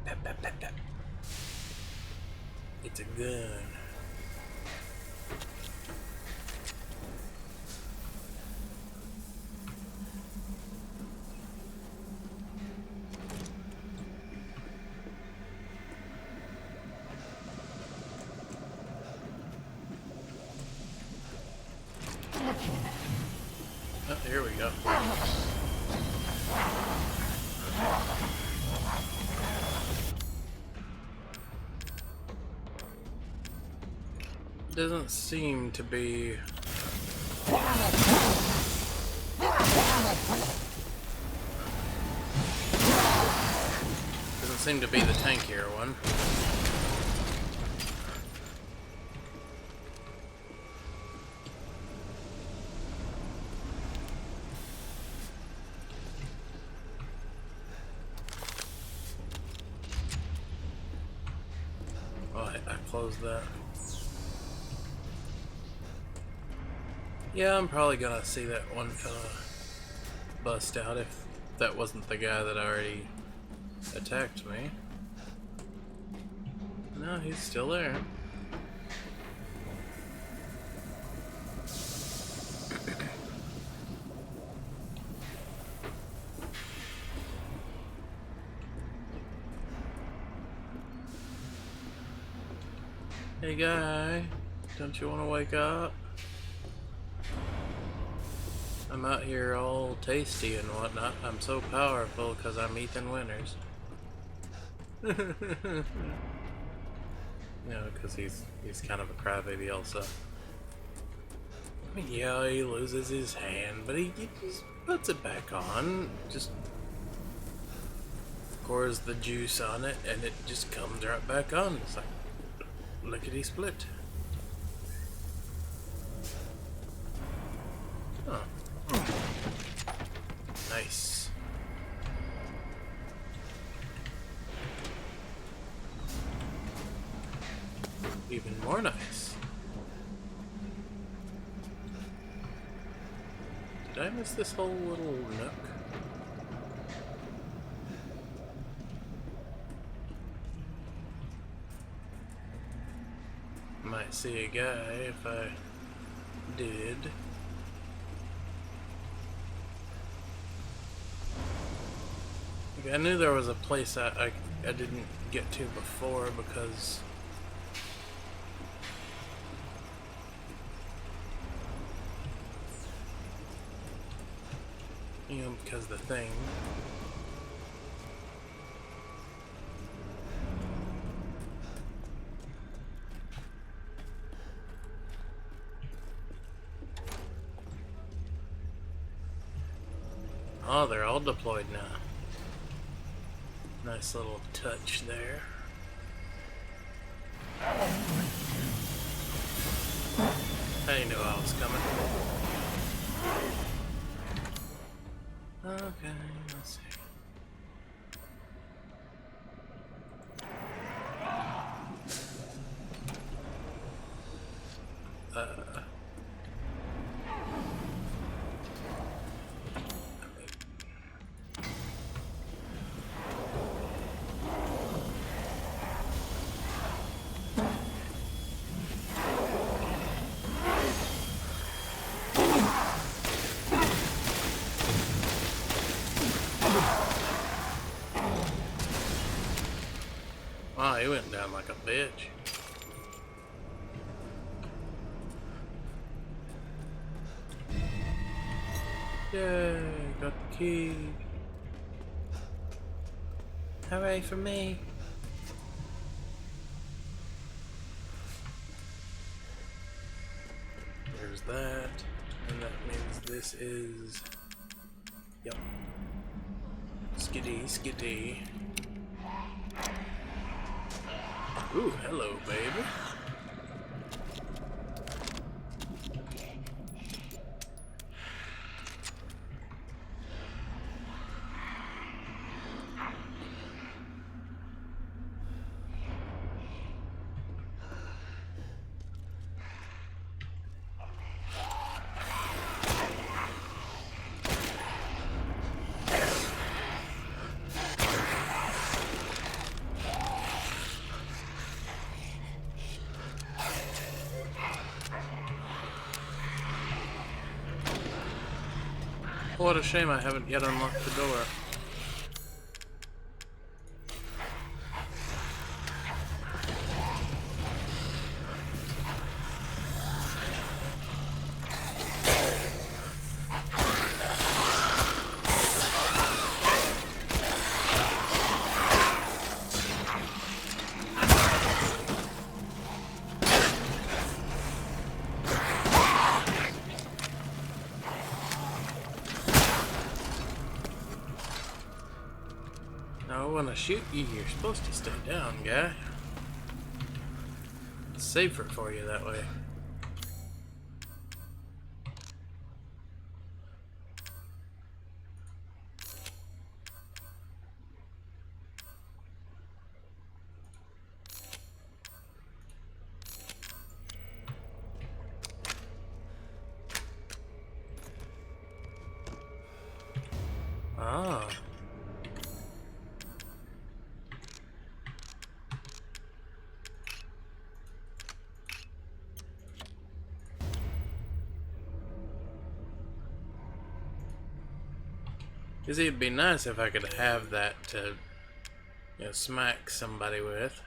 Pep, pep, pep, pep. It's a gun. Oh, here we go. Doesn't seem to be... Doesn't seem to be the tankier one. I closed that. Yeah, I'm probably gonna see that one fella bust out if that wasn't the guy that already attacked me. No, he's still there. Hey guy, don't you want to wake up? I'm out here all tasty and whatnot. I'm so powerful because I'm Ethan Winters. You know, because he's kind of a crybaby also. I mean, yeah, he loses his hand, but he just puts it back on. Just pours the juice on it, and it just comes right back on. It's like lickety split. Huh. Nice. Even more nice. Did I miss this whole little nook? Might see a guy if I did. I knew there was a place I didn't get to before because because the thing. Oh, they're all deployed now. Nice little touch there. I knew I was coming. Okay, let's see. Wow, he went down like a bitch. Yay, got the key. Hooray for me. There's that. And that means this is... Yep. Skitty, skitty. Ooh, hello, baby. What a shame I haven't yet unlocked the door. When I shoot you, you're supposed to stay down, guy. It's safer for you that way. Ah. Because it'd be nice if I could have that to, you know, smack somebody with.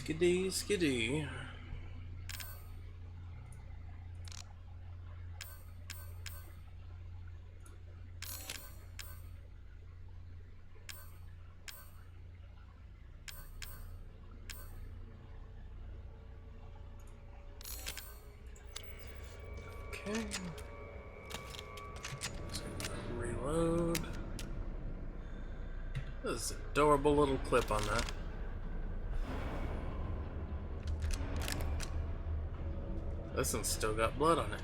Skiddy, skiddy. Okay. So reload. This is an adorable little clip on that. This one's still got blood on it.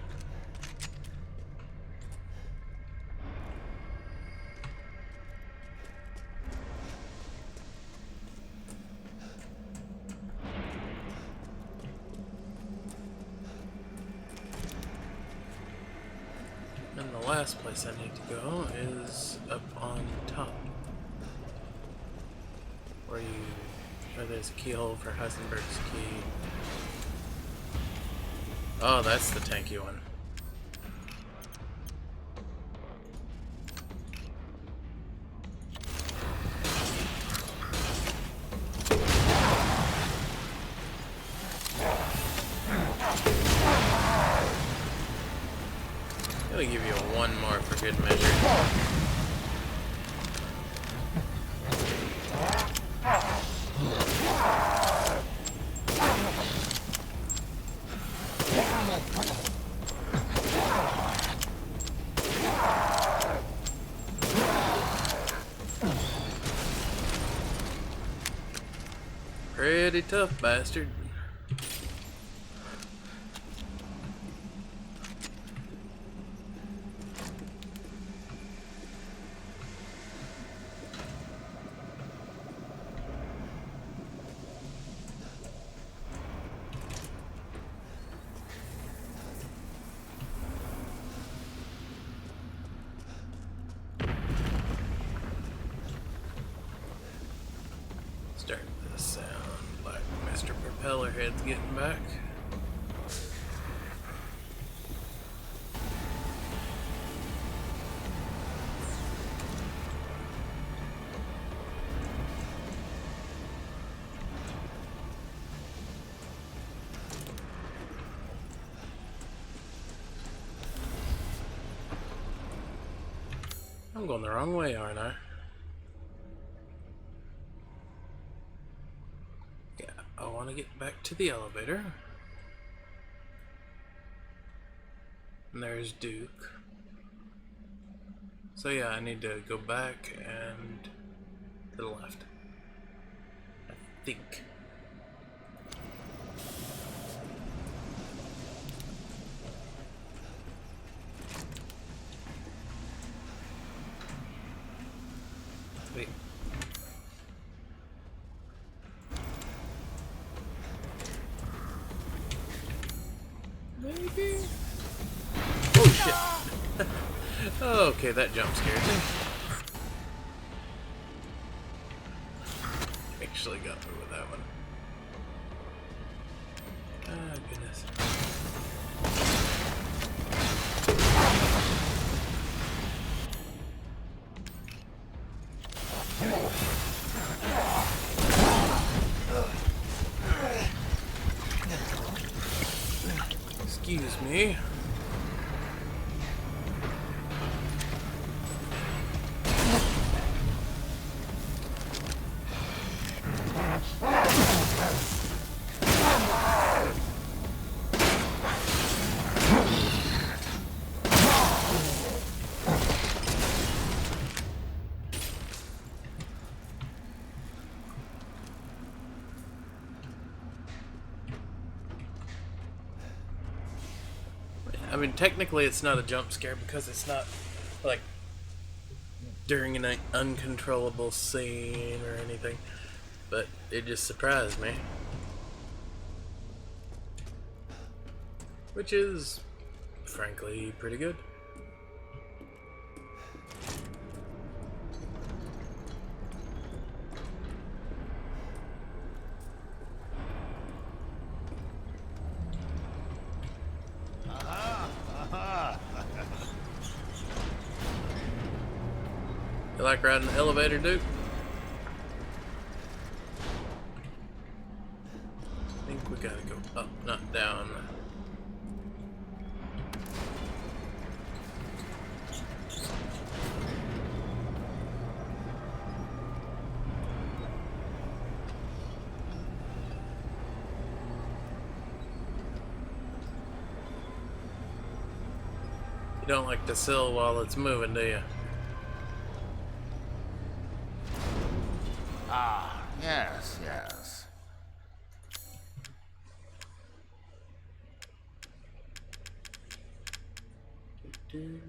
And the last place I need to go is up on top. Where there's a keyhole for Heisenberg's key. Oh, that's the tanky one. I'll give you a one more for good measure. Pretty tough bastard. Starting to sound like Mr. Propellerhead's getting back. I'm going the wrong way, aren't I? I want to get back to the elevator. And there's Duke. So yeah, I need to go back and to the left. I think. Wait. Maybe? Oh shit. Okay, that jump scared me. Actually got me with that one. Ah, goodness. Excuse me. I mean, technically it's not a jump scare because it's not, like, during an uncontrollable scene or anything, but it just surprised me. Which is, frankly, pretty good. You like riding the elevator, Duke? don't like to sell while it's moving, do you? Ah, yes, yes. Two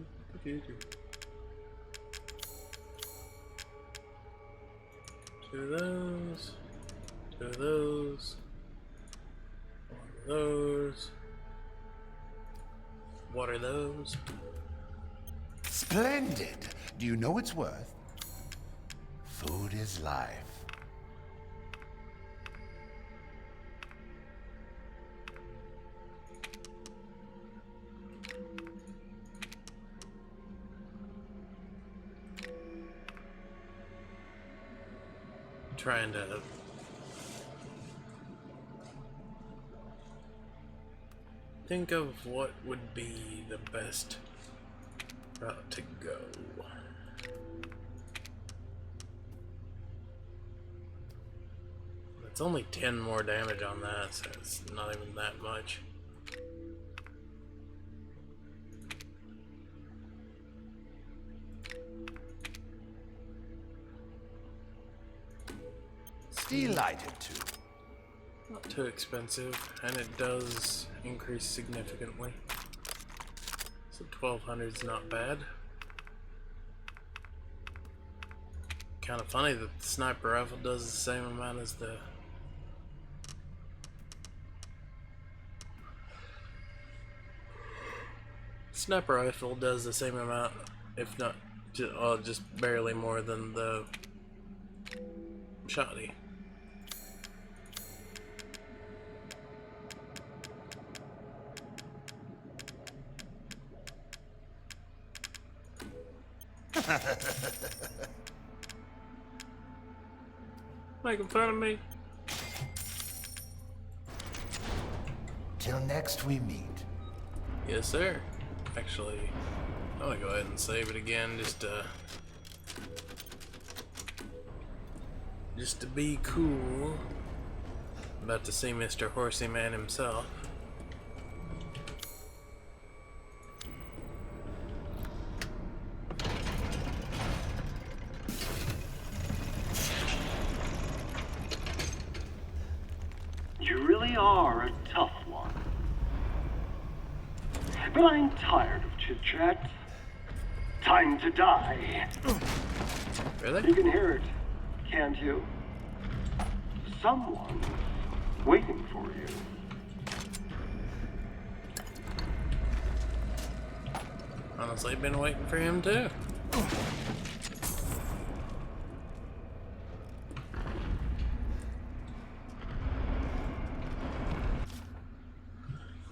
of those. Two of those. One of those. What are those? Splendid. Do you know its worth? Food is life. Trying to think of what would be the best route to go. It's only 10 more damage on that, so it's not even that much. Delighted to. Not too expensive, and it does increase significantly. So 1200 is not bad. Kind of funny that the sniper rifle does the same amount as the sniper rifle does the same amount, if not just barely more than the shotty. Making fun of me? Till next we meet. Yes, sir. Actually, I'm gonna go ahead and save it again, just to be cool. About to see Mr. Horsey Man himself. You really are a tough one. But I'm tired of chit-chat. Time to die. Really? You can hear it, can't you? Someone's waiting for you. Honestly, been waiting for him too.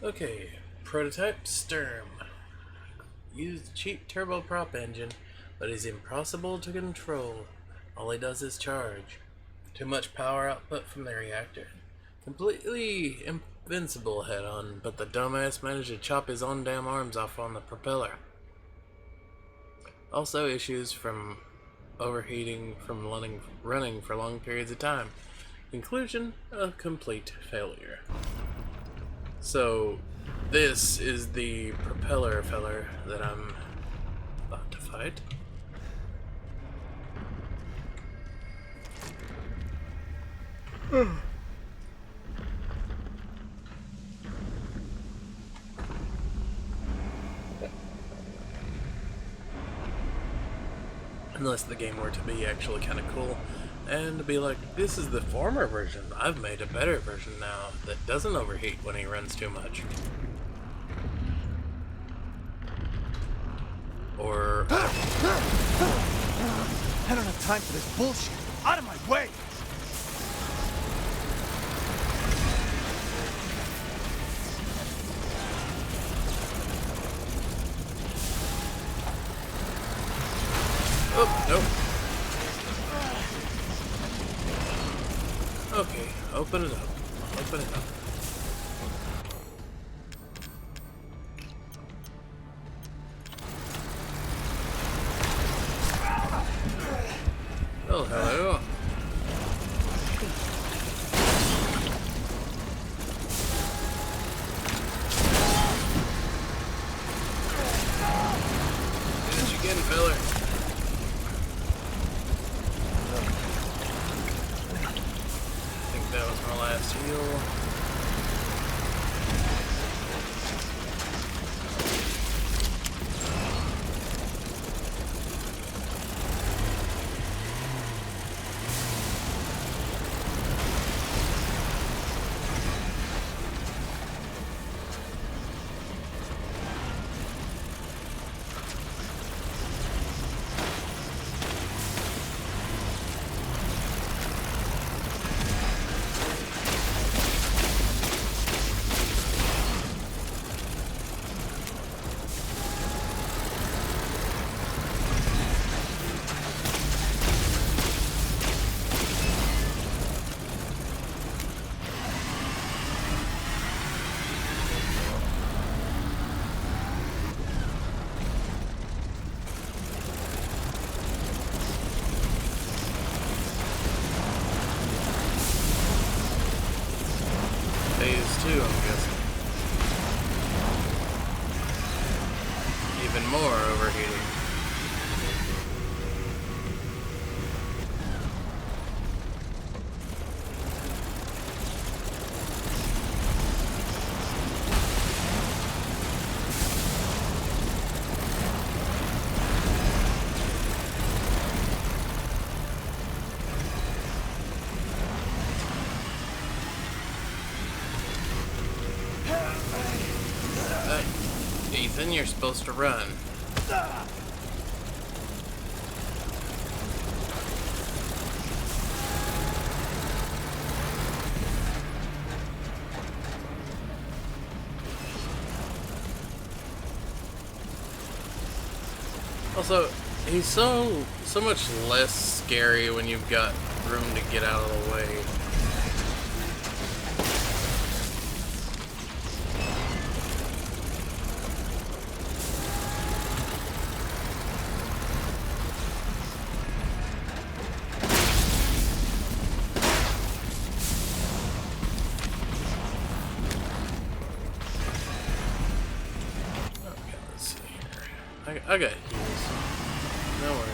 Okay, prototype Sturm. Use the cheap turboprop engine, but is impossible to control. All he does is charge. Too much power output from the reactor. Completely invincible head on, but the dumbass managed to chop his own damn arms off on the propeller. Also issues from overheating from running for long periods of time. Conclusion, a complete failure. So, this is the propeller feller that I'm about to fight. Unless the game were to be actually kind of cool and to be like, this is the former version, I've made a better version now that doesn't overheat when he runs too much. Or I don't have time for this bullshit. Out of my way! oh, nope. Okay, open it up. Open it up. Oh, hello. Ethan, you're supposed to run. Also, he's so much less scary when you've got room to get out of the way. Okay, let's see here. I got heals. No worries.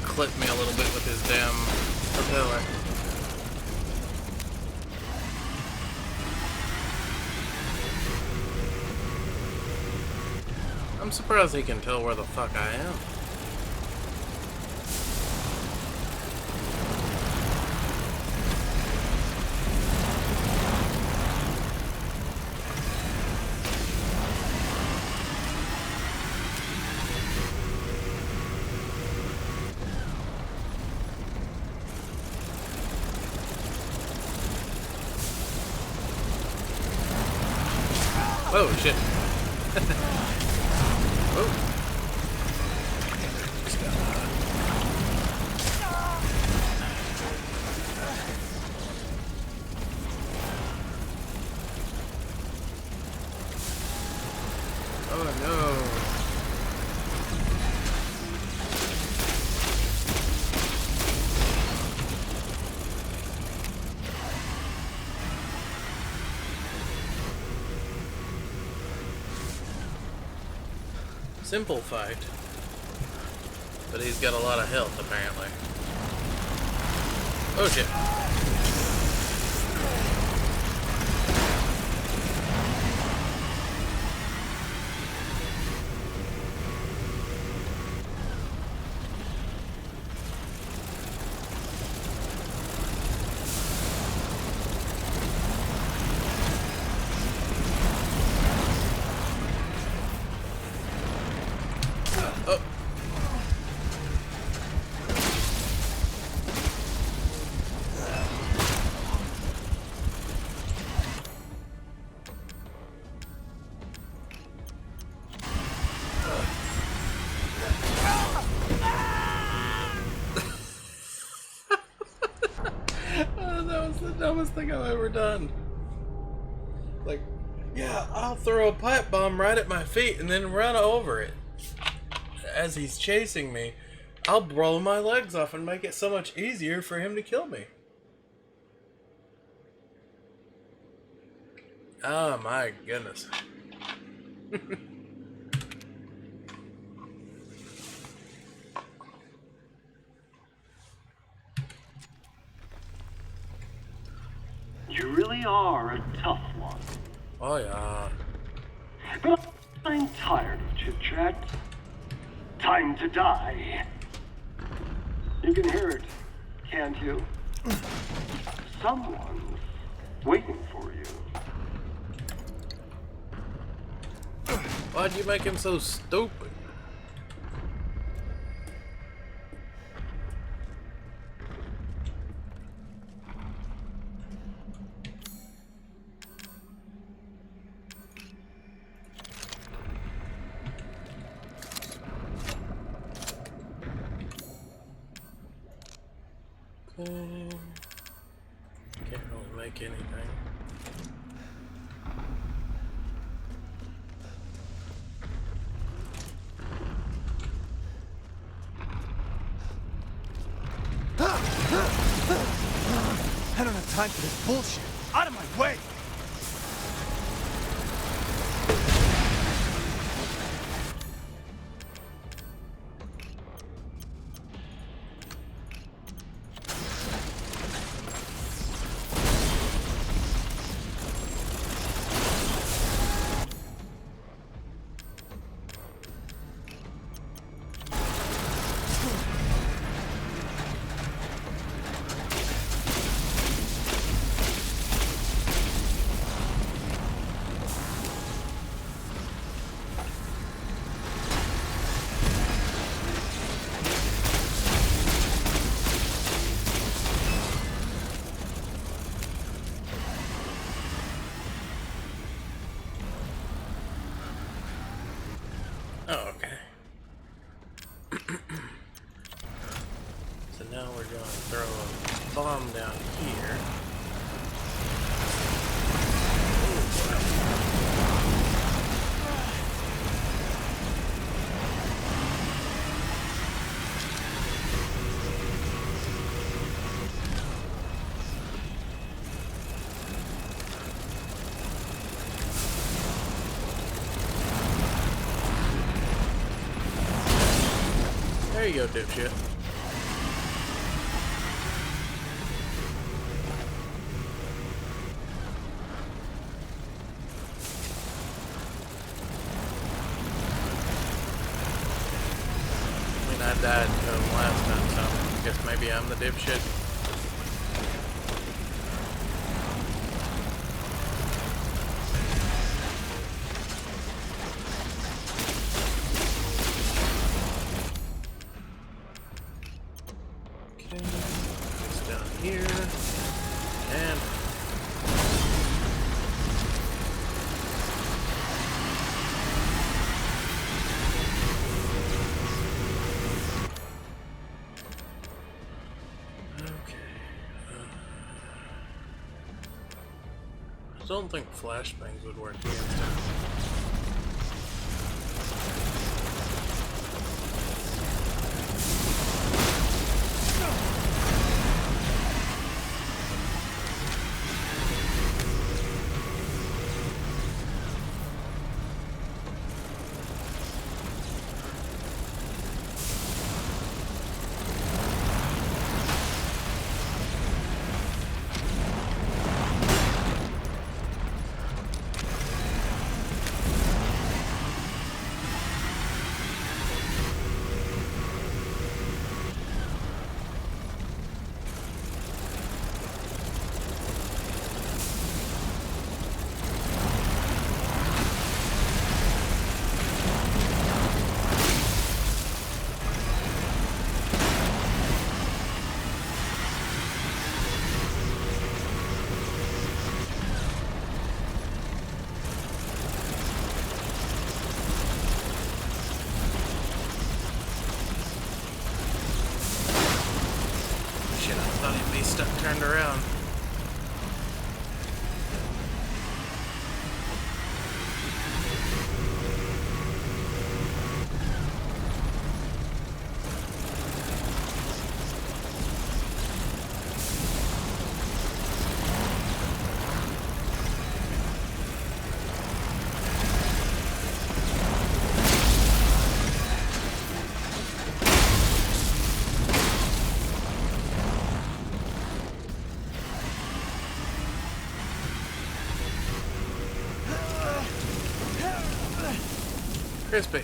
Clipped me a little bit with his damn propeller. I'm surprised he can tell where the fuck I am. Oh shit. Oh. Oh no. Simple fight, but he's got a lot of health apparently. Oh shit. Oh. That was the dumbest thing I've ever done. Like, yeah, I'll throw a pipe bomb right at my feet and then run over it. As he's chasing me, I'll blow my legs off and make it so much easier for him to kill me. Oh my goodness. You really are a tough one. Oh yeah. But I'm tired of chit-chat. Time to die. You can hear it, can't you? Someone's waiting for you. Why'd you make him so stupid? Can't really make anything. time for this bullshit. Out of my way! Oh, okay. So now we're going to throw a bomb down here. There you go, dipshit. I mean, I died to him last time, so I guess maybe I'm the dipshit. It's down here, and okay. I don't think flashbangs would work against him. Shit, I thought he'd be stuck turned around. Crispy.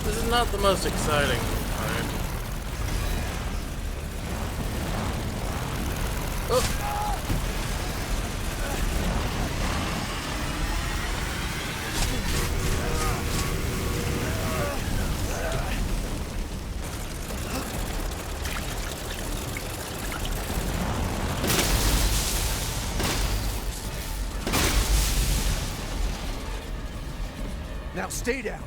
This is not the most exciting part. Now stay down.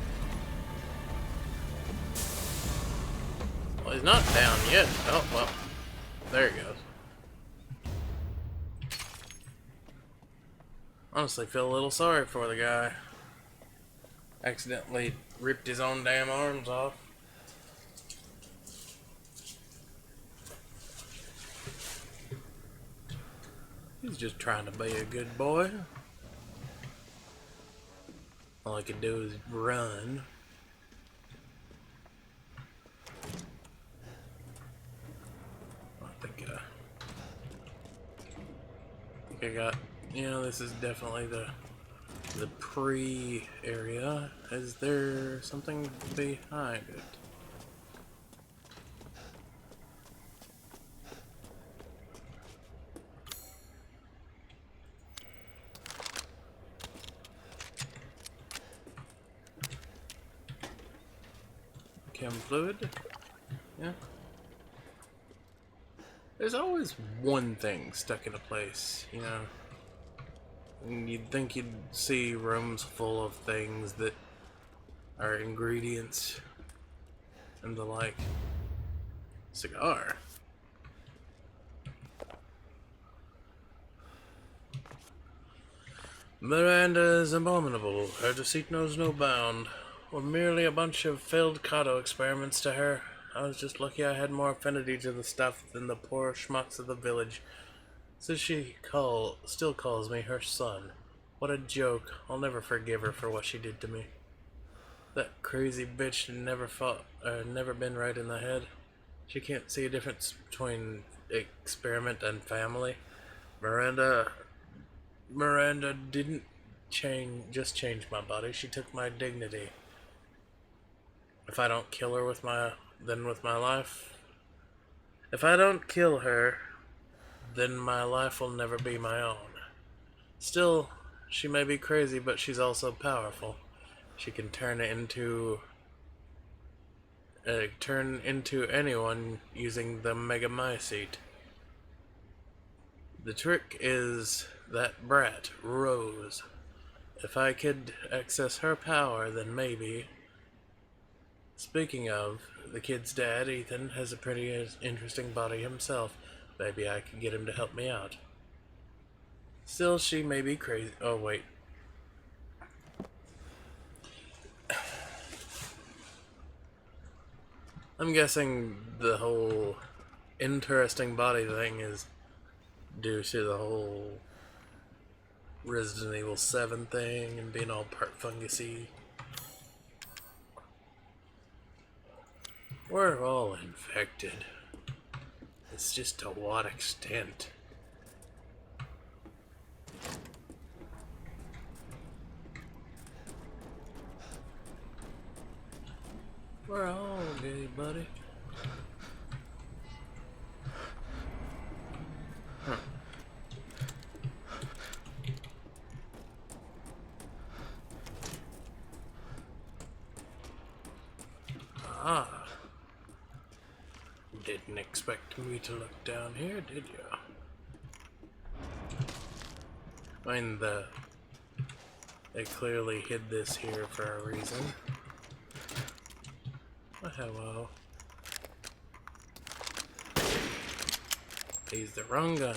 Well, he's not down yet. Oh, well. There he goes. Honestly, feel a little sorry for the guy. Accidentally ripped his own damn arms off. He's just trying to be a good boy. All I can do is run. I think I got, you know, this is definitely the pre-area. Is there something behind it? Chem fluid? Yeah. There's always one thing stuck in a place, you know. And you'd think you'd see rooms full of things that are ingredients and the like. Cigar. Miranda is abominable. Her deceit knows no bound. We're merely a bunch of failed Kato experiments to her. I was just lucky I had more affinity to the stuff than the poor schmucks of the village. So she still calls me her son. What a joke. I'll never forgive her for what she did to me. That crazy bitch never been right in the head. She can't see a difference between experiment and family. Miranda didn't just change my body. She took my dignity. If I don't kill her with my life, if I don't kill her, then my life will never be my own. Still, she may be crazy, but she's also powerful. She can turn into anyone using the Megamycete. The trick is that brat, Rose. If I could access her power, then maybe. Speaking of, the kid's dad, Ethan, has a pretty interesting body himself. Maybe I could get him to help me out. Still, she may be crazy. Oh, wait. I'm guessing the whole interesting body thing is due to the whole Resident Evil 7 thing and being all part fungusy. We're all infected. It's just to what extent? We're all gay, buddy. Huh. Ah. Didn't expect me to look down here, did you? I mean, they clearly hid this here for a reason. Oh, hello. He's the wrong gun.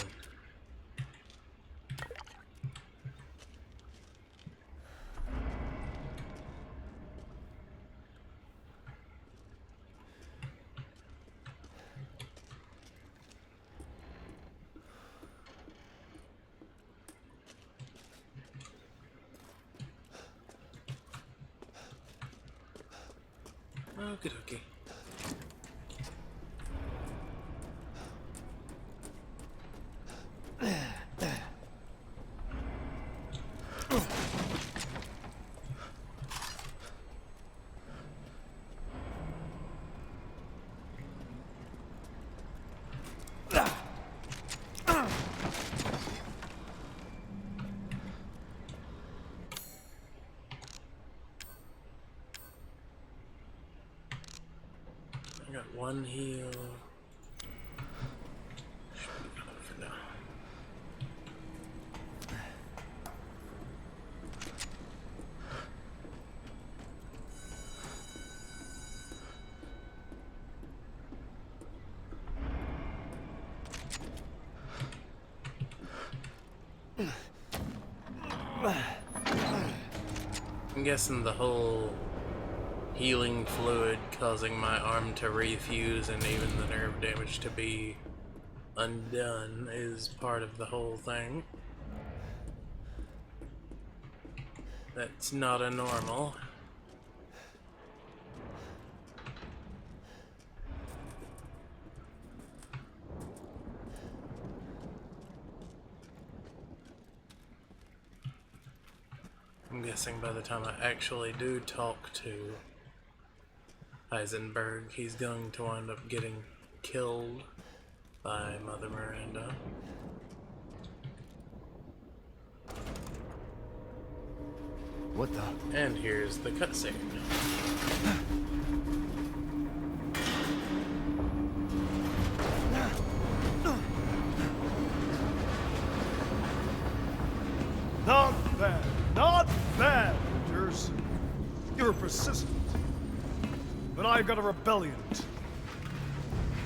Okie dokie. I got one heal. Should be enough for now. I'm guessing the whole healing fluid causing my arm to refuse and even the nerve damage to be undone is part of the whole thing. That's not a normal. I'm guessing by the time I actually do talk to Heisenberg, he's going to wind up getting killed by Mother Miranda. What the? And here's the cutscene. Not bad. Not bad, Rangers. You're persistent. But I've got a rebellion.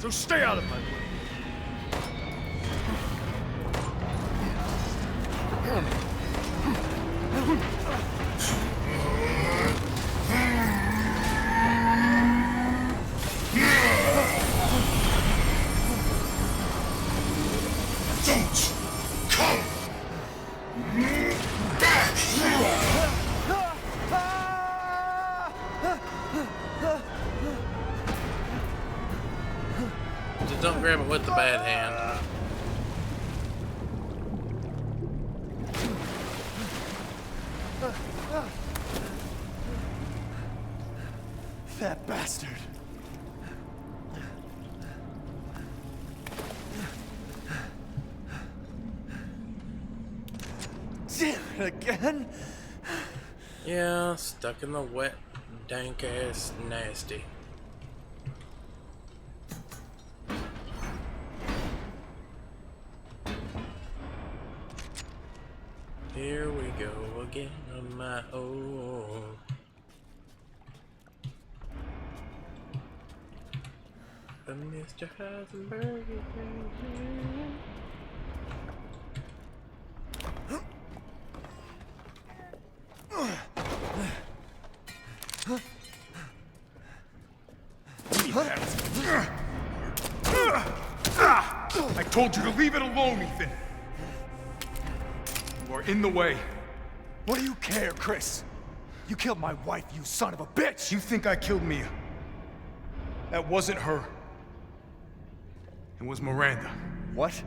So stay out of my way. Just don't grab it with the bad hand. That bastard. Damn it again? Yeah, stuck in the wet, dank ass nasty. Here we go again on my own. The Mr. Heisenberg is here. I told you to leave it alone, Ethan. You are in the way. What do you care, Chris? You killed my wife, you son of a bitch! You think I killed Mia? That wasn't her. It was Miranda. What?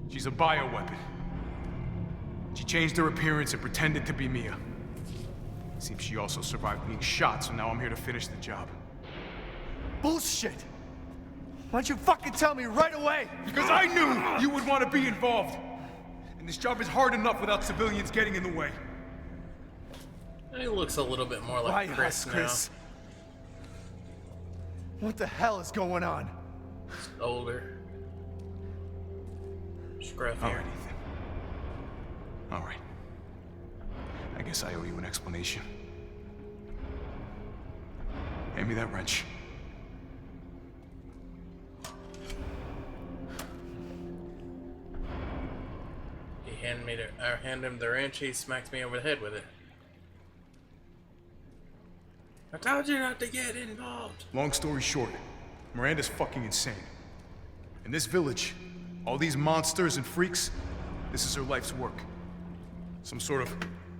She's a bioweapon. She changed her appearance and pretended to be Mia. Seems she also survived being shot, so now I'm here to finish the job. Bullshit! Why don't you fucking tell me right away? Because I knew you would want to be involved! And this job is hard enough without civilians getting in the way. He looks a little bit more like Why Chris us, now. Chris? What the hell is going on? Older. Scruffier. All right, Ethan. All right. I guess I owe you an explanation. Hand me that wrench. I hand him the wrench, he smacks me over the head with it. I told you not to get involved. Long story short, Miranda's fucking insane. In this village, all these monsters and freaks, this is her life's work. Some sort of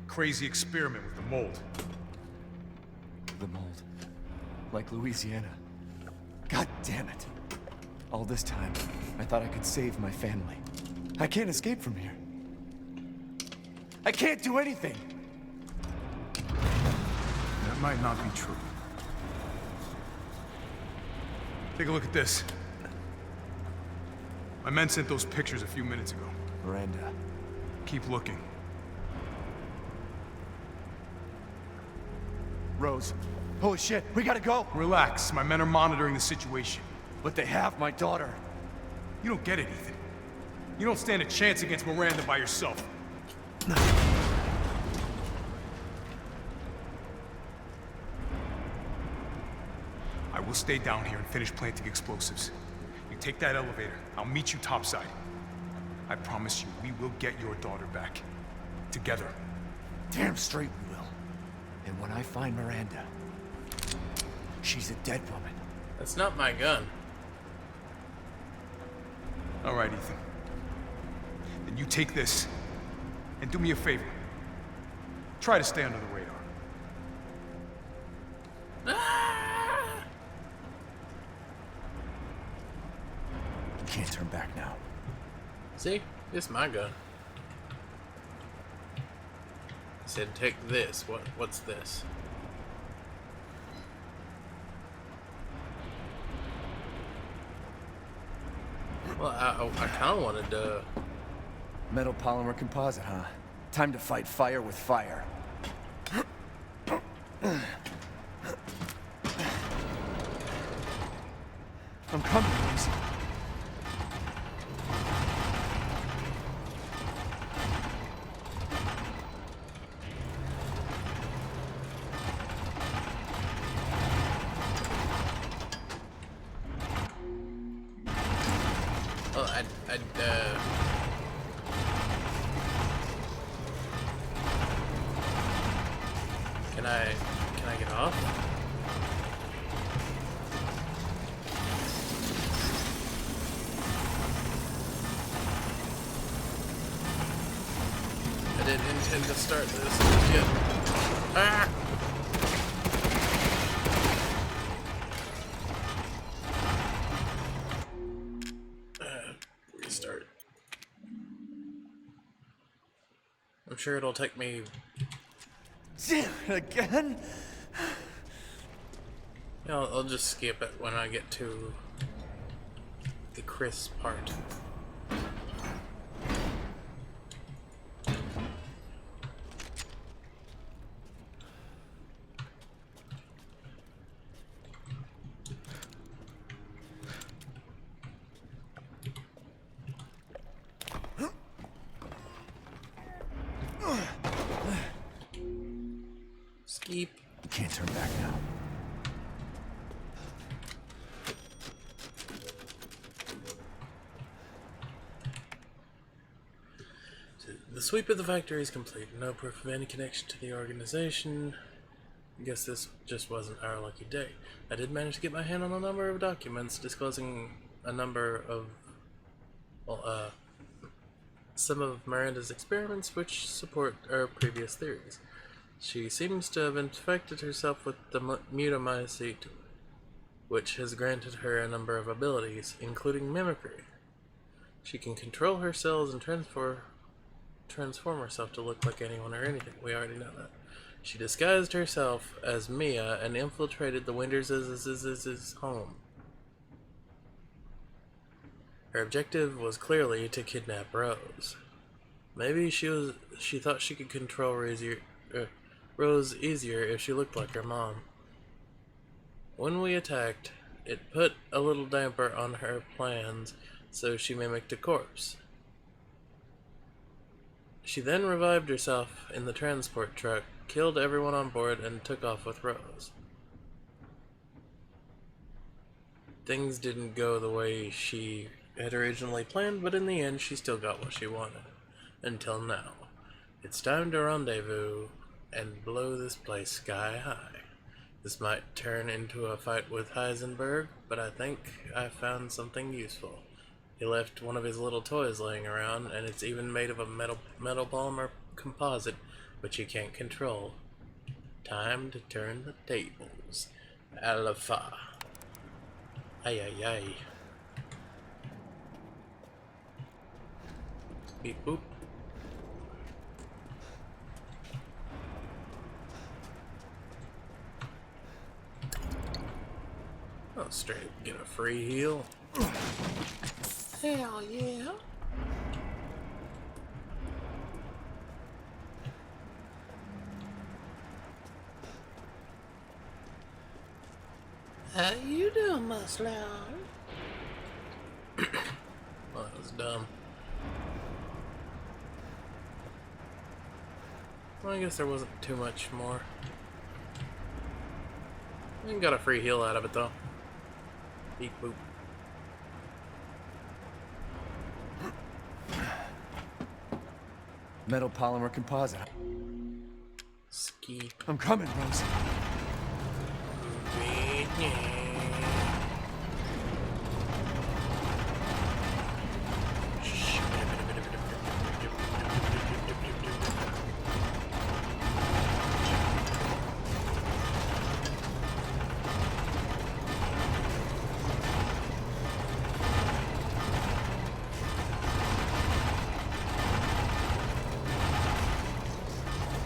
crazy experiment with the mold. The mold. Like Louisiana. God damn it. All this time, I thought I could save my family. I can't escape from here. I can't do anything! That might not be true. Take a look at this. My men sent those pictures a few minutes ago. Miranda. Keep looking. Rose. Holy shit, we gotta go! Relax, my men are monitoring the situation. But they have my daughter. You don't get it, Ethan. You don't stand a chance against Miranda by yourself. I will stay down here and finish planting explosives. You take that elevator, I'll meet you topside. I promise you, we will get your daughter back. Together. Damn straight we will. And when I find Miranda, she's a dead woman. That's not my gun. All right, Ethan. Then you take this, and do me a favor. Try to stay under the radar. You can't turn back now. See? It's my gun. He said, take this. What's this? Well, I kind of wanted to... Metal polymer composite, huh? Time to fight fire with fire. I'm coming, please. Well, Can I get off? I didn't intend to start this yet. Ah! Restart. I'm sure it'll take me... Damn it, again? Yeah, I'll just skip it when I get to the Chris part. Skip. You can't turn back now. The sweep of the factory is complete. No proof of any connection to the organization. I guess this just wasn't our lucky day. I did manage to get my hand on a number of documents disclosing a number of, well, some of Miranda's experiments which support our previous theories. She seems to have infected herself with the mutamycete, which has granted her a number of abilities, including mimicry. She can control her cells and transform herself to look like anyone or anything. We already know that. She disguised herself as Mia and infiltrated the Winters' home. Her objective was clearly to kidnap Rose. Maybe she thought she could control Rose easier if she looked like her mom. When we attacked, it put a little damper on her plans, so she mimicked a corpse. She then revived herself in the transport truck, killed everyone on board, and took off with Rose. Things didn't go the way she had originally planned, but in the end she still got what she wanted. Until now. It's time to rendezvous and blow this place sky high. This might turn into a fight with Heisenberg, but I think I found something useful. He left one of his little toys laying around, and it's even made of a metal polymer composite, which you can't control. Time to turn the tables. Alpha. Ay ay ay. Beep boop. I'll straight get a free heal. Hell yeah. How you doing, my slow? Well, that was dumb. Well, I guess there wasn't too much more. I got a free heal out of it, though. Beep boop. metal polymer composite. Ski. I'm coming, Rose.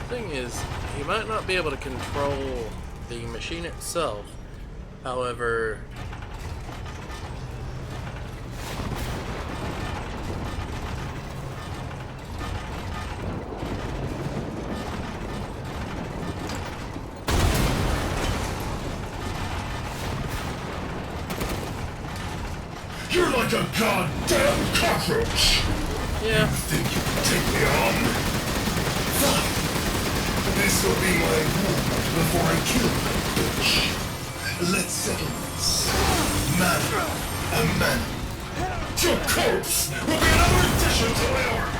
Thing is, he might not be able to control the machine itself. However, You're like a goddamn cockroach! yeah, Think you can take me on? Fine. This will be my rule before I kill that bitch. Let's settle this. Man a man. Your corpse will be another addition to my army!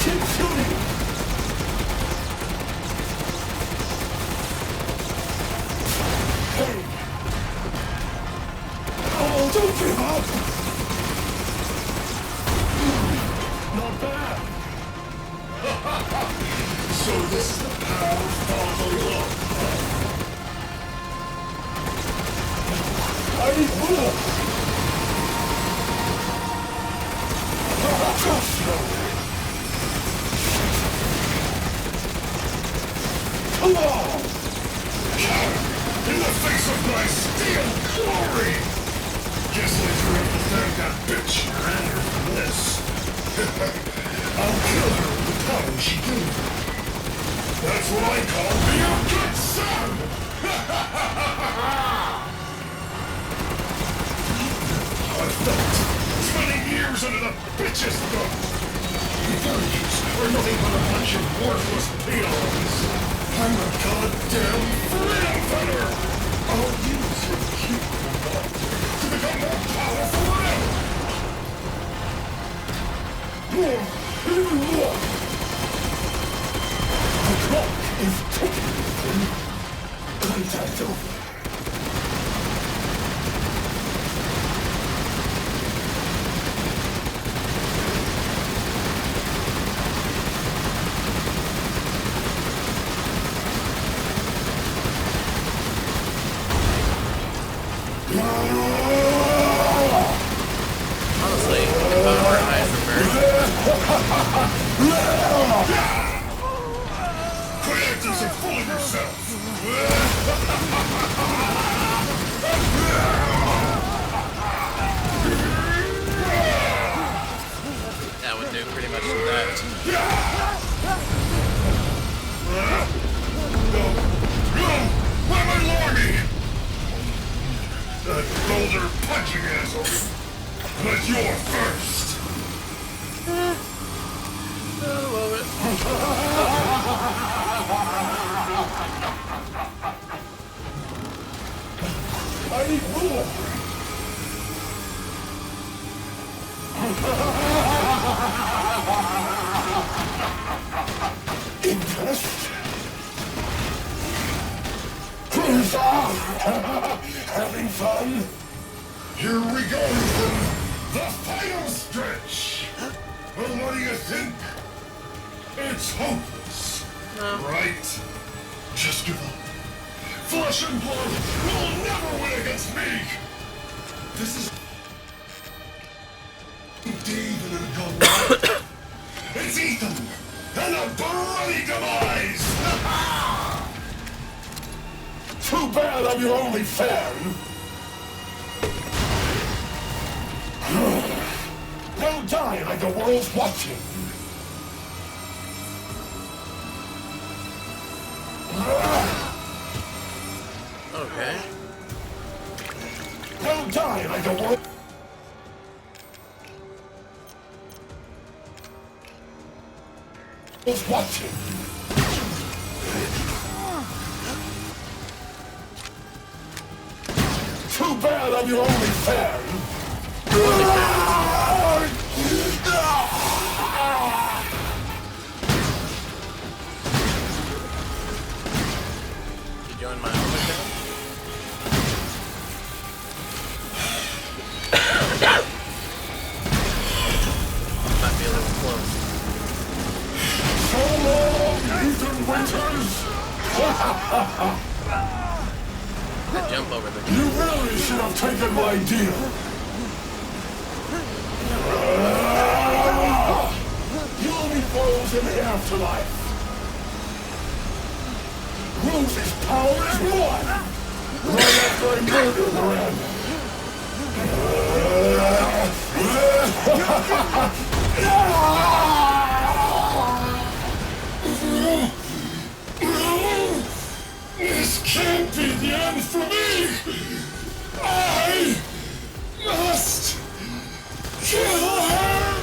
Keep shooting! Hey! Oh, don't give up! Not bad! So this is the power of Father Love. I need more! Come on! Coward! In the face of my steel glory! Guess I do have to thank that bitch Miranda for this. I'll kill her with the power she gave me. That's what I call being a good son! How I felt 20 years under the bitch's thumb. The villages are nothing but a bunch of worthless peons. I'm a goddamn freedom fighter! I'll use your cute revolt to become more powerful than ever! More! Even more! The clock is ticking, Ethan. Contact over. honestly, if I were Heisenberg, Quit acting so full of yourself! that would do pretty much that. No! Why my lordy? That boulder punching asshole! But you're first! I love it. I need more! Impressed? Having fun? Here we go, Ethan! The final stretch! Well, what do you think? It's hopeless. Right? Just give up. Flesh and blood will never win against me! This is... David and Goliath. It's Ethan! And a bloody demise! Too bad I'm your only fan! Don't die like the world's watching! Okay. Don't die like the world... is watching. Too bad I'm your only fan. Might be a little close. So long, Ethan Winters! The jump over the. You really should have taken my deal. You'll be foes in the afterlife. Rose's power is one. Right after I murder Miranda. This can't be the end for me! I must kill her!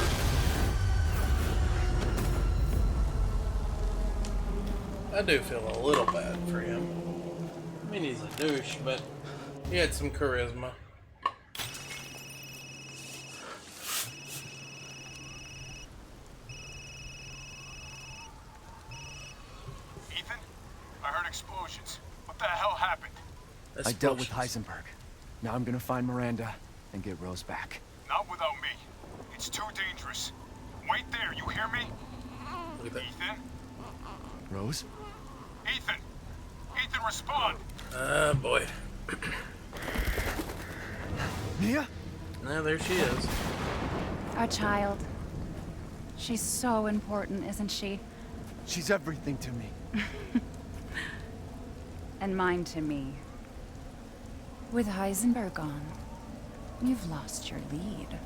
I do feel a little bad for him. I mean, he's a douche, but he had some charisma. Ethan? I heard explosions. What the hell happened? I dealt with Heisenberg. Now I'm gonna find Miranda and get Rose back. Not without me. It's too dangerous. Wait there, you hear me? Look at that. Ethan? Rose? Ethan! Ethan, respond! Boy. Mia? Now there she is. Our child. She's so important, isn't she? She's everything to me. And mine to me. With Heisenberg gone, you've lost your lead.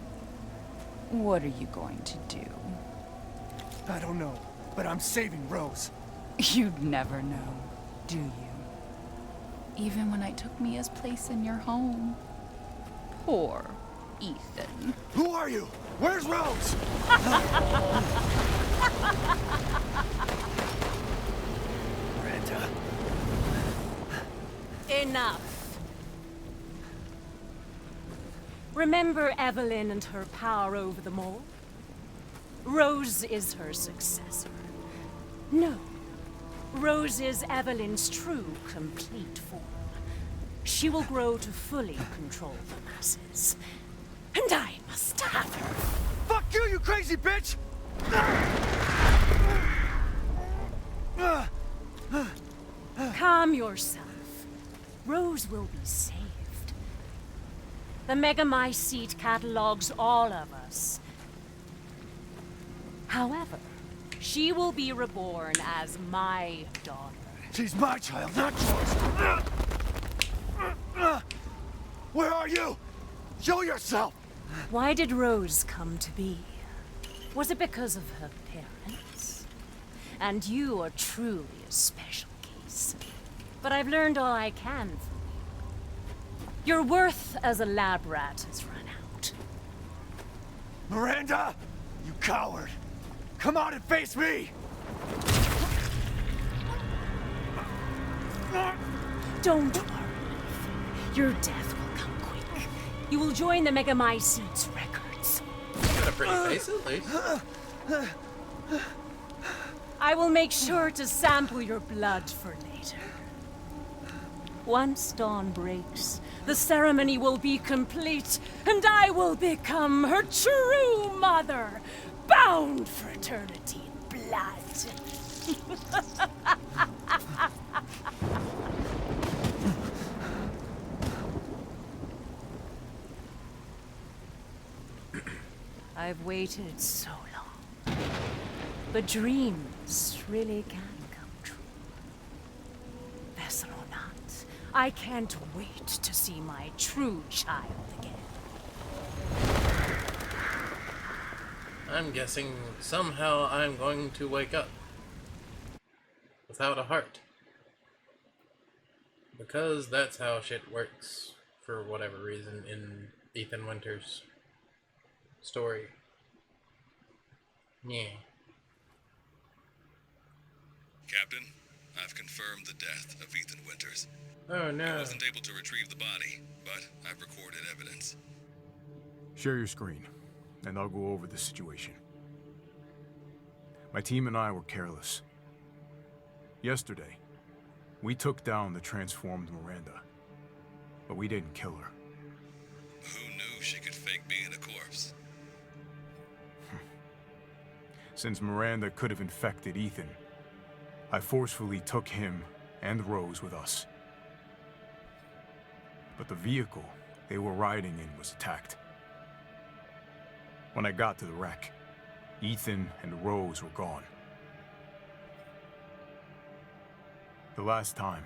What are you going to do? I don't know, but I'm saving Rose. You'd never know, do you? Even when I took Mia's place in your home. Poor Ethan. Who are you? Where's Rose? Miranda. Enough. Remember Evelyn and her power over them all? Rose is her successor. No. Rose is Evelyn's true, complete form. She will grow to fully control the masses. And I must have her. Fuck you, you crazy bitch! Calm yourself. Rose will be saved. The Megamycete catalogs all of us. However, she will be reborn as my daughter. She's my child, not yours. Where are you? Show yourself! Why did Rose come to be? Was it because of her parents? And you are truly a special case. But I've learned all I can from you. Your worth as a lab rat has run out. Miranda! You coward! Come out and face me! Don't worry. Your death will come quick. You will join the Megamycete's records. Got a pretty face at least. I will make sure to sample your blood for later. Once dawn breaks, the ceremony will be complete, and I will become her true mother, bound for eternity in blood. I've waited so long. But dreams really can come true. Vessel or not, I can't wait to see my true child again. I'm guessing somehow I'm going to wake up without a heart. Because that's how shit works, for whatever reason, in Ethan Winters' story. Yeah. Captain, I've confirmed the death of Ethan Winters. Oh I no. wasn't able to retrieve the body, but I've recorded evidence. Share your screen, and I'll go over the situation. My team and I were careless. Yesterday, we took down the transformed Miranda, but we didn't kill her. Who knew she could fake being a corpse. Since Miranda could have infected Ethan, I forcefully took him and Rose with us. But the vehicle they were riding in was attacked. When I got to the wreck, Ethan and Rose were gone. The last time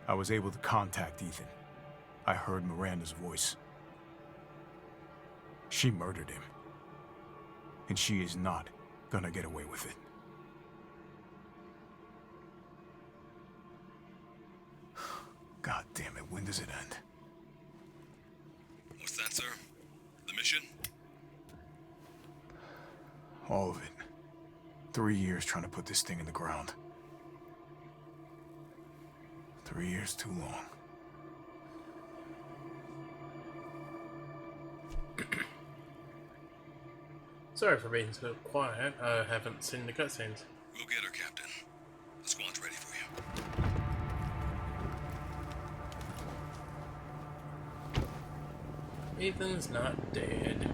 I was able to contact Ethan, I heard Miranda's voice. She murdered him. And she is not gonna get away with it. God damn it, when does it end? What's that, sir? The mission? All of it. 3 years trying to put this thing in the ground. 3 years too long. Sorry for being so quiet. I haven't seen the cutscenes. We'll get her, Captain. The squad's ready for you. Ethan's not dead.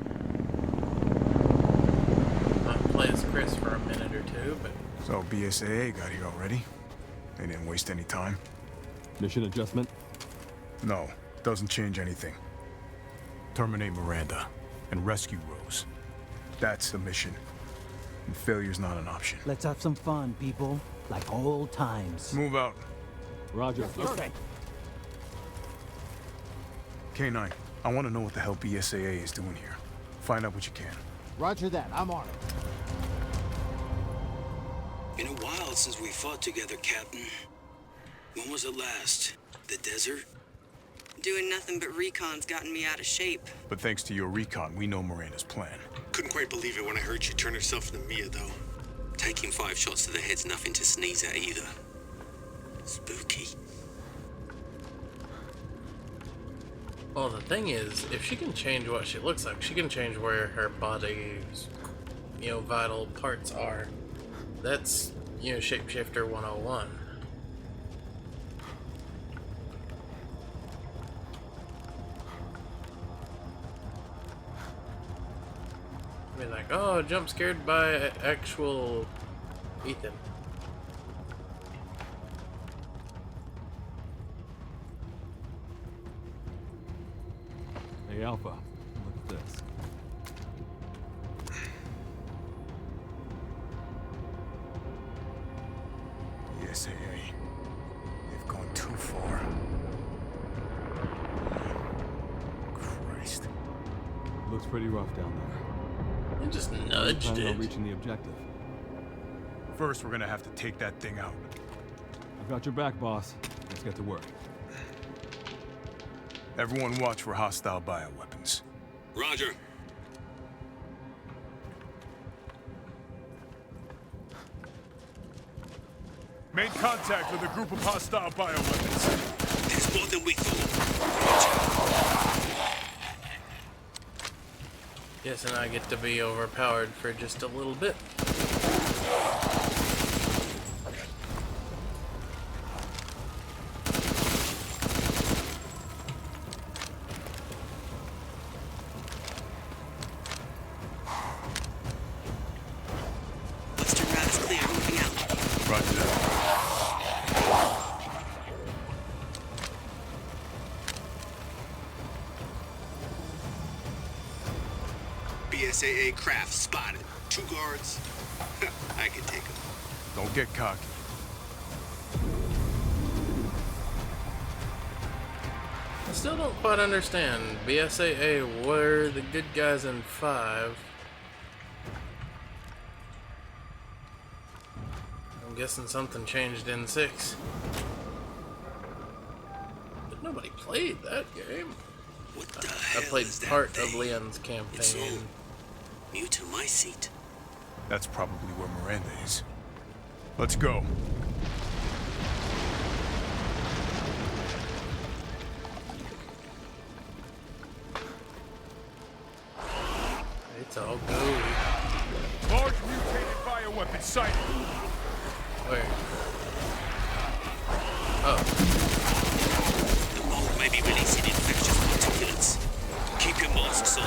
Might play as Chris for a minute or two, but... So BSAA got here already? They didn't waste any time? Mission adjustment? No, doesn't change anything. Terminate Miranda and rescue Rose. That's the mission. And failure's not an option. Let's have some fun, people. Like old times. Move out. Roger. Okay. K9, I want to know what the hell BSAA is doing here. Find out what you can. Roger that. I'm on it. Been a while since we fought together, Captain. When was it last? The desert? Doing nothing but recon's gotten me out of shape. But thanks to your recon, we know Miranda's plan. Couldn't quite believe it when I heard she turned herself into Mia, though. Taking 5 shots to the head's nothing to sneeze at either. Spooky. Well, the thing is, if she can change what she looks like, she can change where her body's, vital parts are. That's, Shapeshifter 101. Be like, oh, jump scared by actual Ethan. Hey, Alpha, look at this. BSAA. They've gone too far. Christ. Looks pretty rough down there. I just nudged Planning on it. reaching the objective. First, we're gonna have to take that thing out. I've got your back, boss. Let's get to work. Everyone watch for hostile bioweapons. Roger. Made contact with a group of hostile bioweapons. There's more than we thought. Yes, and I get to be overpowered for just a little bit. Let's turn around, it's clear, moving out. Roger that. BSAA craft spotted. 2 guards. I can take them. Don't get cocky. I still don't quite understand. BSAA were the good guys in 5. I'm guessing something changed in 6. But nobody played that game. What the I hell played is that part thing? of Leon's It's campaign. on. Mute to my seat. That's probably where Miranda is. Let's go. It's all gooey. Large mutated bioweapon sighted. Where? Oh. The mold may be releasing infectious particulates. Keep your masks on.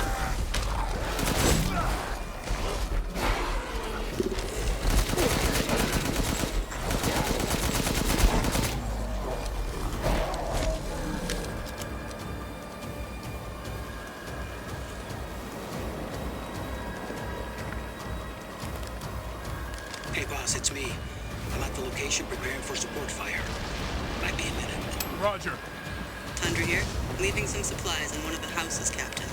Hey boss, it's me. I'm at the location preparing for support fire. Might be a minute. Roger. Tundra here. Leaving some supplies in one of the houses, Captain.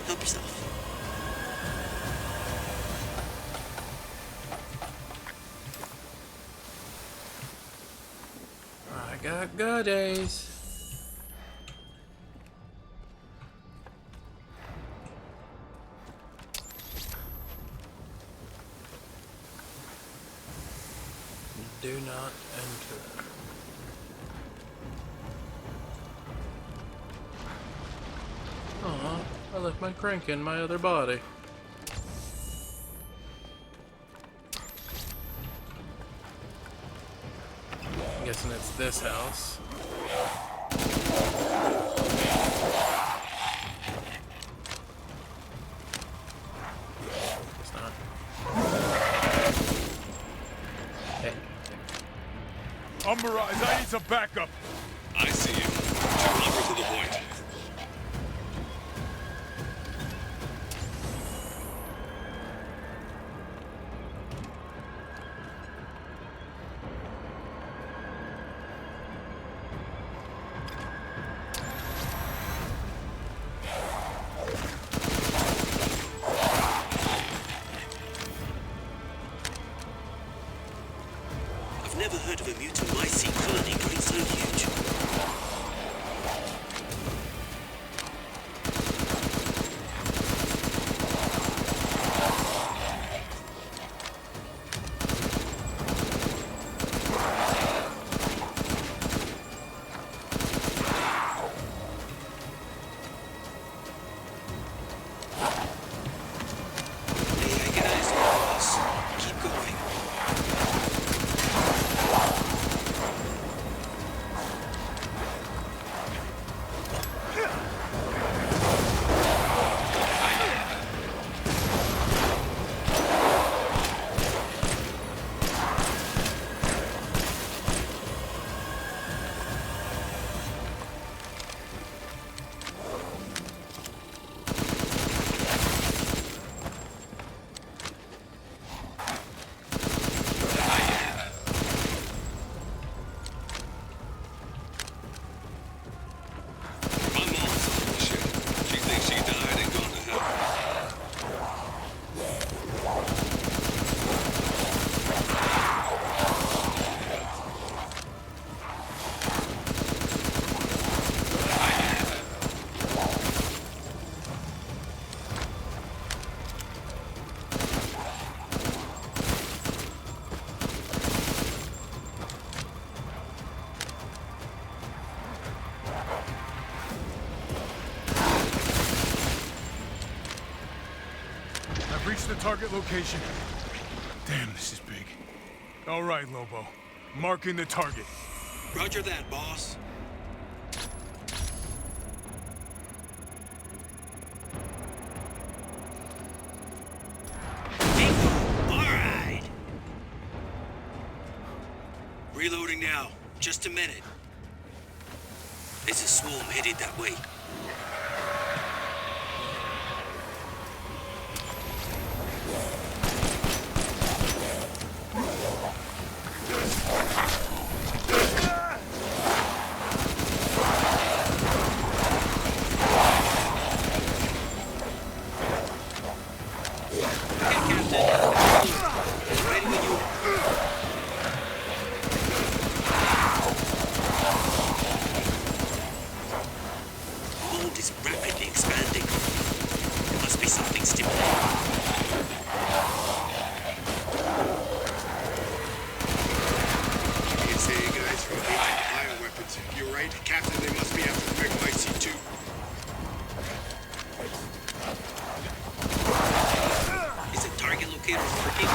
Help yourself. I got goodies. Do not enter. Aw, I left my crank in my other body. I'm guessing it's this house. It's not. Hey. I'm Mirage. I need some backup. I see you. Number to the point. I've never heard of a mutant Mycete colony growing so huge. May I get eyes on the boss? Keep going. My mom's on the ship. She thinks she died and gone to hell. I've reached the target location. Damn, this is big. All right, Lobo. Marking the target. Roger that, boss. Bingo! All right. Reloading now. Just a minute. There's a swarm headed that way. Mold is rapidly expanding. There must be something stimulating. PSA guys from bioweapons. You're right, Captain. They must be after the Mega Mycete too. Is the target locator working?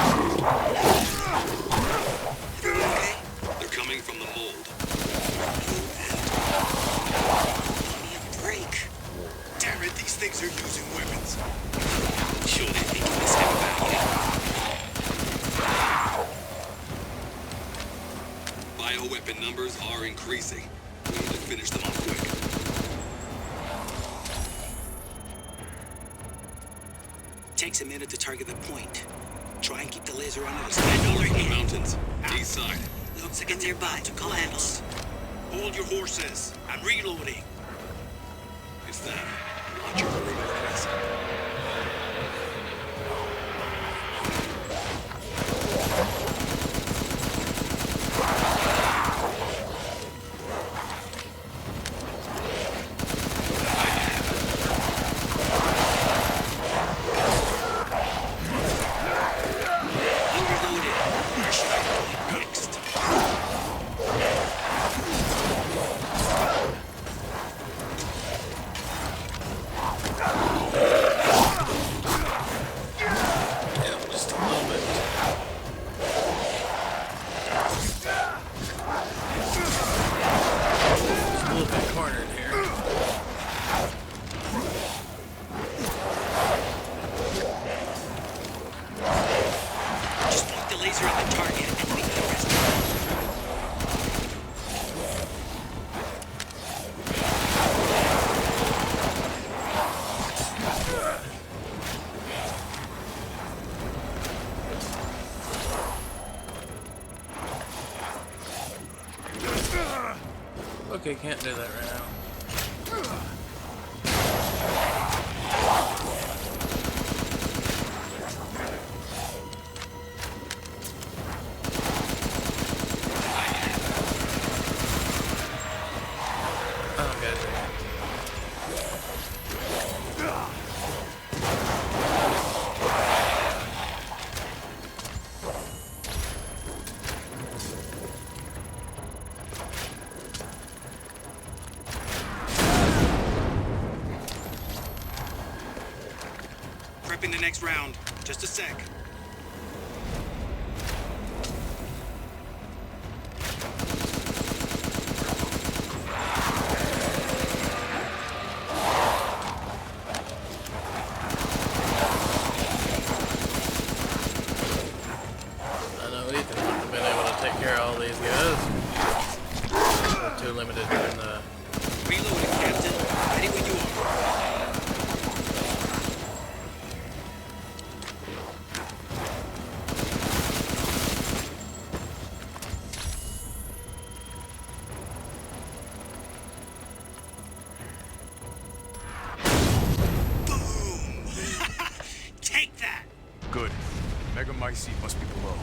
Everyone okay? They're coming from the mold. Give me a break. Damn it, these things Marines. Sure they're thinking this step about yet. Bioweapon numbers are increasing. We need to finish them off quick. Takes a minute to target the point. Try and keep the laser on it as North in the mountains, east side. Looks like it's nearby. To collapse. Hold your horses. I'm reloading. It's them. Roger, request. Okay, can't do that right now. Oh, God. Prepping the next round. Just a sec. I know Ethan wouldn't have been able to take care of all these guys. We're too limited in the... Reloading, Captain. Ready when you are. Take that! Good. Megamycete must be below.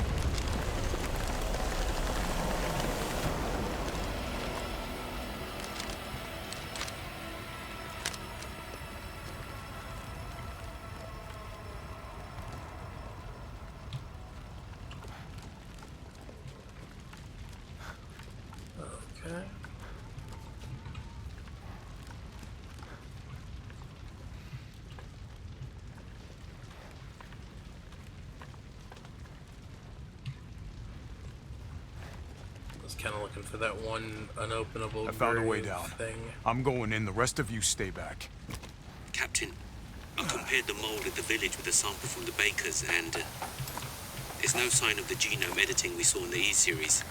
Okay. Kind of looking for that one unopenable I found a way grave down. thing. I'm going in. The rest of you stay back. Captain, I compared the mold at the village with a sample from the bakers, and there's no sign of the genome editing we saw in the E-series.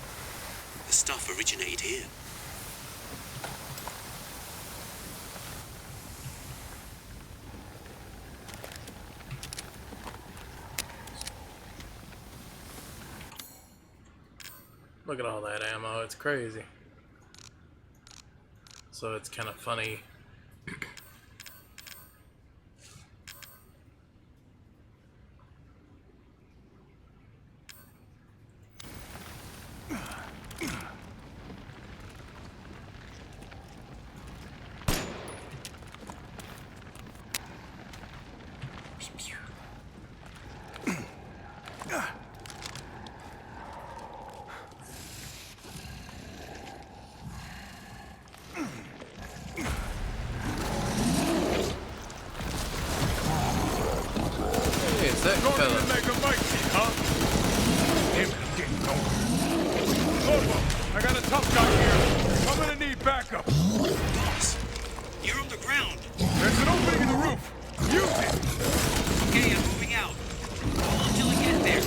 The stuff originated here. Look at all that ammo, it's crazy. So it's kind of funny. That Going fella. to Megamycete, huh? Damn it, I'm getting nowhere. Corvo, I got a tough guy here. I'm gonna need backup. Boss, you're on the ground. There's an opening in the roof. Use it. Okay, I'm moving out. Hold until I get there.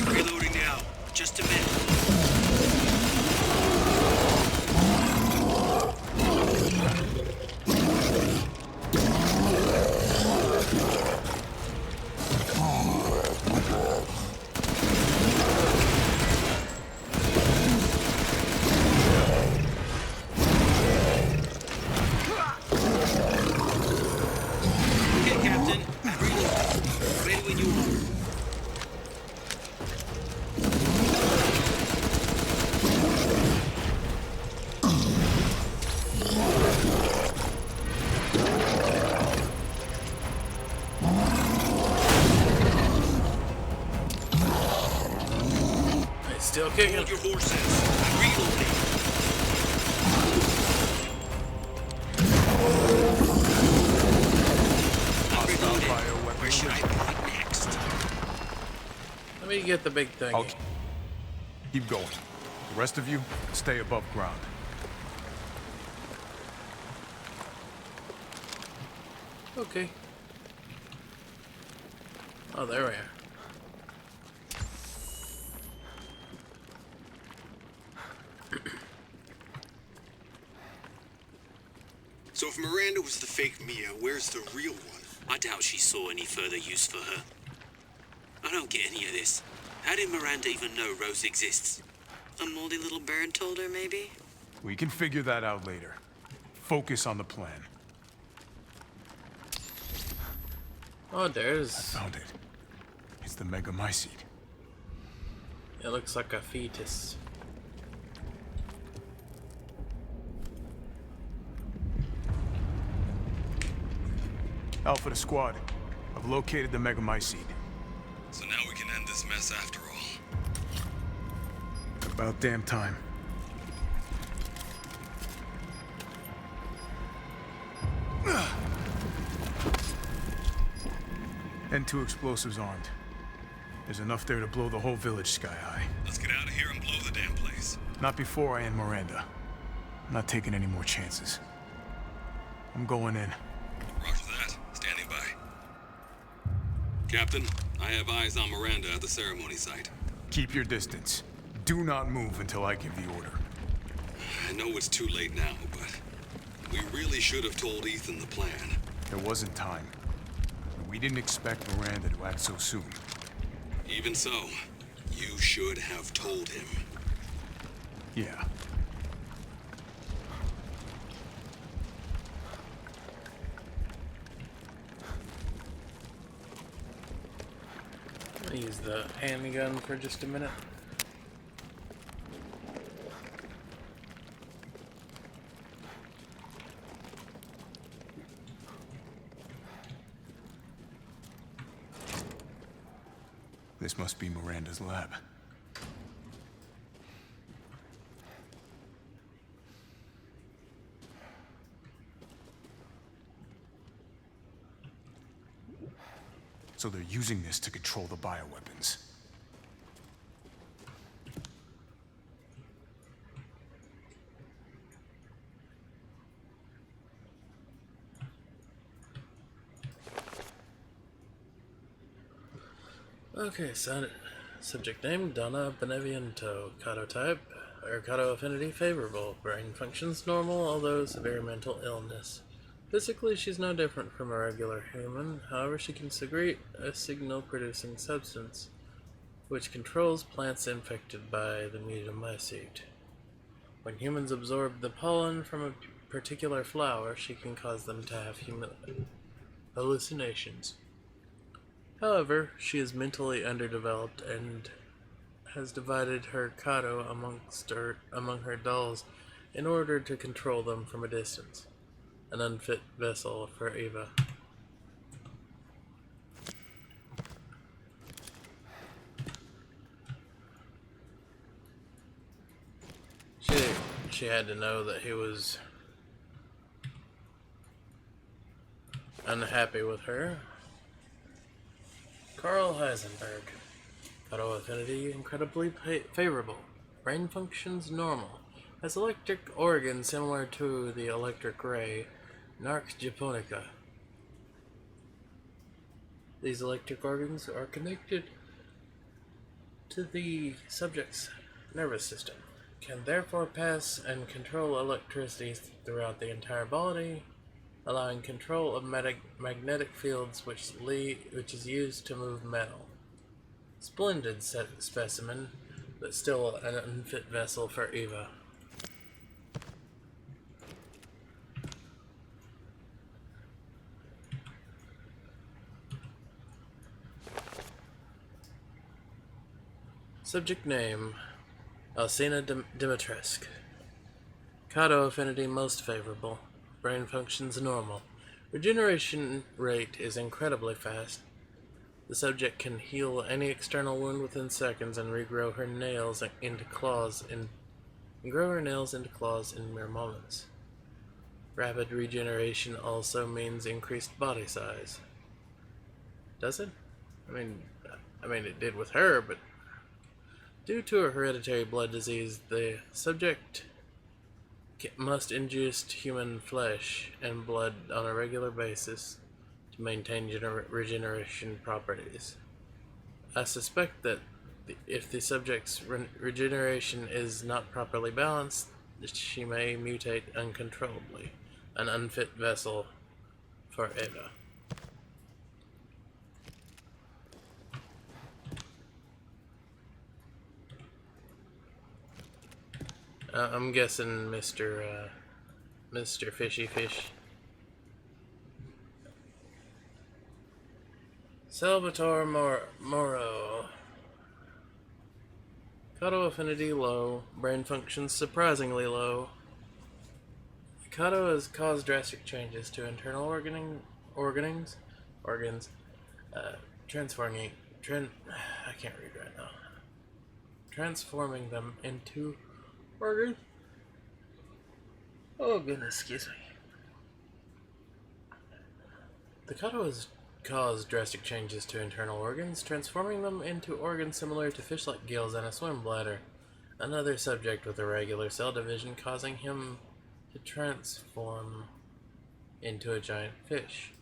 Reloading now. Just a minute. Okay, Captain. I'm reloading. Ready when you are. Still kicking. Hold your horses. I'm reloading. I'm reloading. Where should I point next? Let me get the big thing. I'll keep going. The rest of you, stay above ground. Okay. Oh, there we are. So if Miranda was the fake Mia, where's the real one? I doubt she saw any further use for her. I don't get any of this. How did Miranda even know Rose exists? A moldy little bird told her, maybe? We can figure that out later. Focus on the plan. Oh, there's... I found it. It's the Megamycete. It looks like a fetus. Alpha to squad. I've located the Megamycete. So now we can end this mess after all. About damn time. N2 explosives armed. There's enough there to blow the whole village sky high. Let's get out of here and blow the damn place. Not before I end Miranda. I'm not taking any more chances. I'm going in. Roger that. Standing by. Captain, I have eyes on Miranda at the ceremony site. Keep your distance. Do not move until I give the order. I know it's too late now, but we really should have told Ethan the plan. There wasn't time. We didn't expect Miranda to act so soon. Even so, you should have told him. Yeah. I'll use the handgun for just a minute. This must be Miranda's lab. So they're using this to control the bioweapons. Okay, so subject name Donna Beneviento, Kato type, or Kato affinity favorable, brain functions normal, although severe mental illness. Physically, she's no different from a regular human. However, she can secrete a signal-producing substance, which controls plants infected by the mutamycete. When humans absorb the pollen from a particular flower, she can cause them to have hallucinations. However, she is mentally underdeveloped and has divided her Kato among her dolls in order to control them from a distance. An unfit vessel for Eva. She had to know that he was unhappy with her. Carl Heisenberg. Kato affinity incredibly favorable. Brain functions normal. Has electric organs similar to the electric ray, Narx japonica. These electric organs are connected to the subject's nervous system, can therefore pass and control electricity throughout the entire body, allowing control of magnetic fields which is used to move metal. Splendid specimen, but still an unfit vessel for Eva. Subject name, Alcina Dimitrescu. Kato affinity most favorable. Brain functions normal. Regeneration rate is incredibly fast. The subject can heal any external wound within seconds and regrow her nails into claws in mere moments. Rapid regeneration also means increased body size. Does it? I mean it did with her, but due to a hereditary blood disease, the subject must ingest human flesh and blood on a regular basis to maintain regeneration properties. I suspect that if the subject's regeneration is not properly balanced, she may mutate uncontrollably, an unfit vessel for Eva. I'm guessing Mr. Fishy Fish. Salvatore Moro. Kato affinity low. Brain functions surprisingly low. Kato has caused drastic changes to internal organs, transforming them into organs. Oh goodness, excuse me. The Kato has caused drastic changes to internal organs, transforming them into organs similar to fish-like gills and a swim bladder. Another subject with irregular cell division causing him to transform into a giant fish.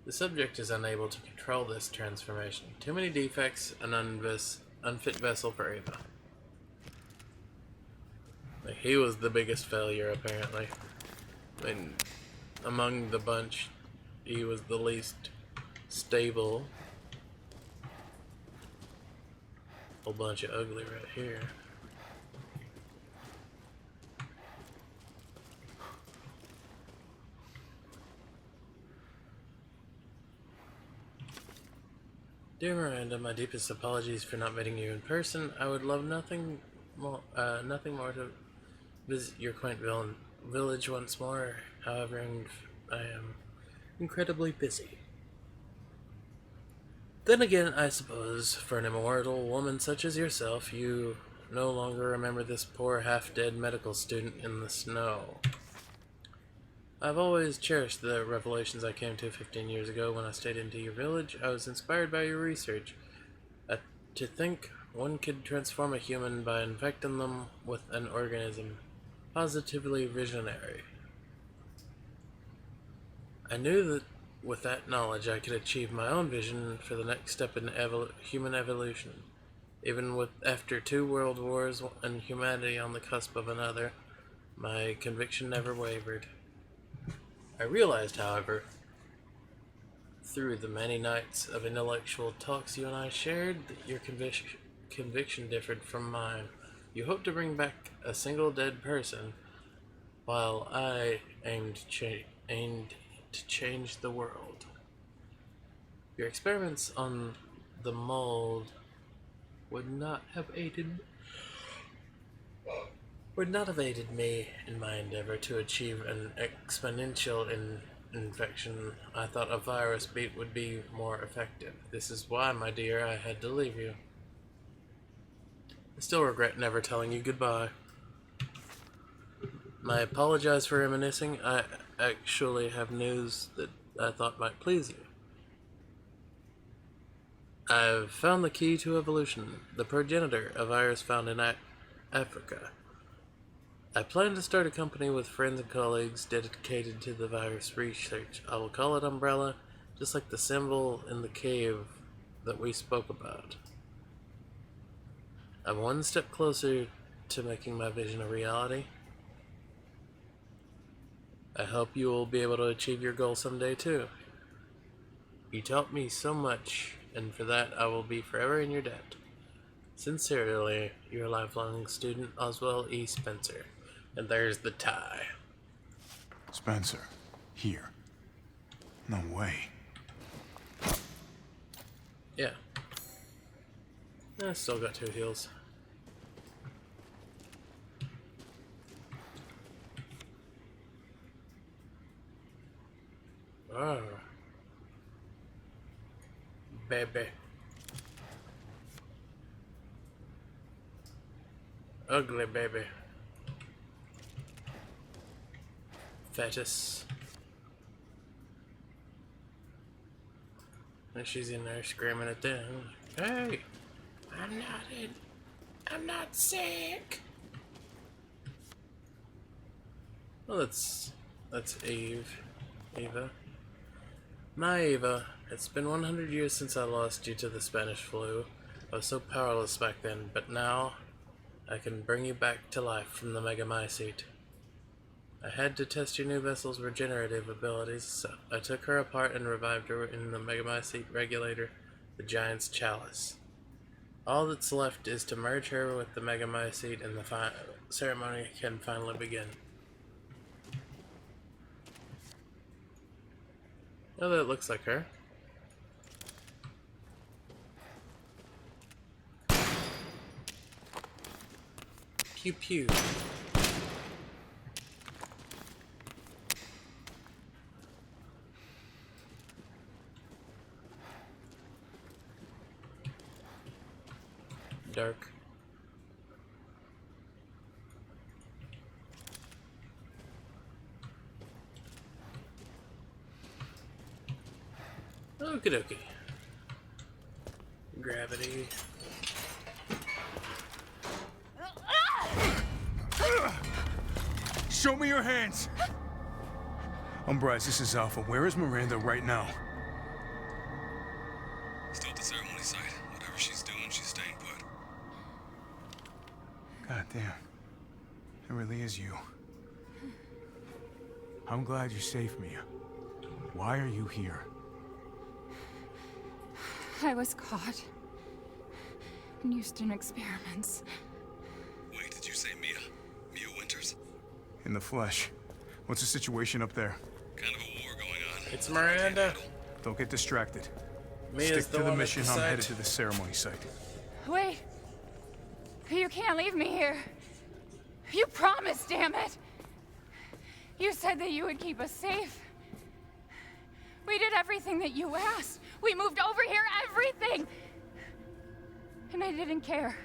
The subject is unable to control this transformation. Too many defects, an unfit vessel for Eva. He was the biggest failure, apparently. I mean, among the bunch, he was the least stable. Whole bunch of ugly right here. Dear Miranda, my deepest apologies for not meeting you in person. I would love nothing more to visit your quaint village once more. However, I am incredibly busy. Then again, I suppose, for an immortal woman such as yourself, you no longer remember this poor half-dead medical student in the snow. I've always cherished the revelations I came to 15 years ago when I stayed into your village. I was inspired by your research. To think one could transform a human by infecting them with an organism. Positively visionary. I knew that with that knowledge I could achieve my own vision for the next step in human evolution. Even after 2 world wars and humanity on the cusp of another, my conviction never wavered. I realized, however, through the many nights of intellectual talks you and I shared, that your conviction differed from mine. You hoped to bring back a single dead person, while I aimed to change the world. Your experiments on the mold would not have aided me in my endeavor to achieve an exponential infection. I thought a virus beat would be more effective. This is why, my dear, I had to leave you. I still regret never telling you goodbye. I apologize for reminiscing. I actually have news that I thought might please you. I've found the key to evolution, the progenitor, a virus found in Africa. I plan to start a company with friends and colleagues dedicated to the virus research. I will call it Umbrella, just like the symbol in the cave that we spoke about. I'm one step closer to making my vision a reality. I hope you will be able to achieve your goal someday too. You taught me so much, and for that I will be forever in your debt. Sincerely, your lifelong student, Oswald E. Spencer. And there's the tie. Spencer, here. No way. Yeah. I still got 2 heals. Oh. Baby. Ugly baby. Fetus. And she's in there screaming at them. Hey! I'm not sick! Well, that's Eva. My Eva, it's been 100 years since I lost you to the Spanish flu. I was so powerless back then, but now I can bring you back to life from the Megamycete. I had to test your new vessel's regenerative abilities, so I took her apart and revived her in the Megamycete regulator, the Giant's Chalice. All that's left is to merge her with the Megamycete and the ceremony can finally begin. Oh, that looks like her. Pew pew. Dark. Okie dokie. Gravity. Show me your hands! Umbrise, this is Alpha. Where is Miranda right now? Still at the ceremony site. Whatever she's doing, she's staying put. God damn. It really is you. I'm glad you're safe, Mia. Why are you here? I was caught in Houston experiments. Wait, did you say Mia? Mia Winters? In the flesh. What's the situation up there? Kind of a war going on. It's Miranda. Don't get distracted. Mia's Stick to the mission. I'm headed site. to the ceremony site. Wait! You can't leave me here. You promised, damn it! You said that you would keep us safe. We did everything that you asked. We moved over here, everything! And I didn't care.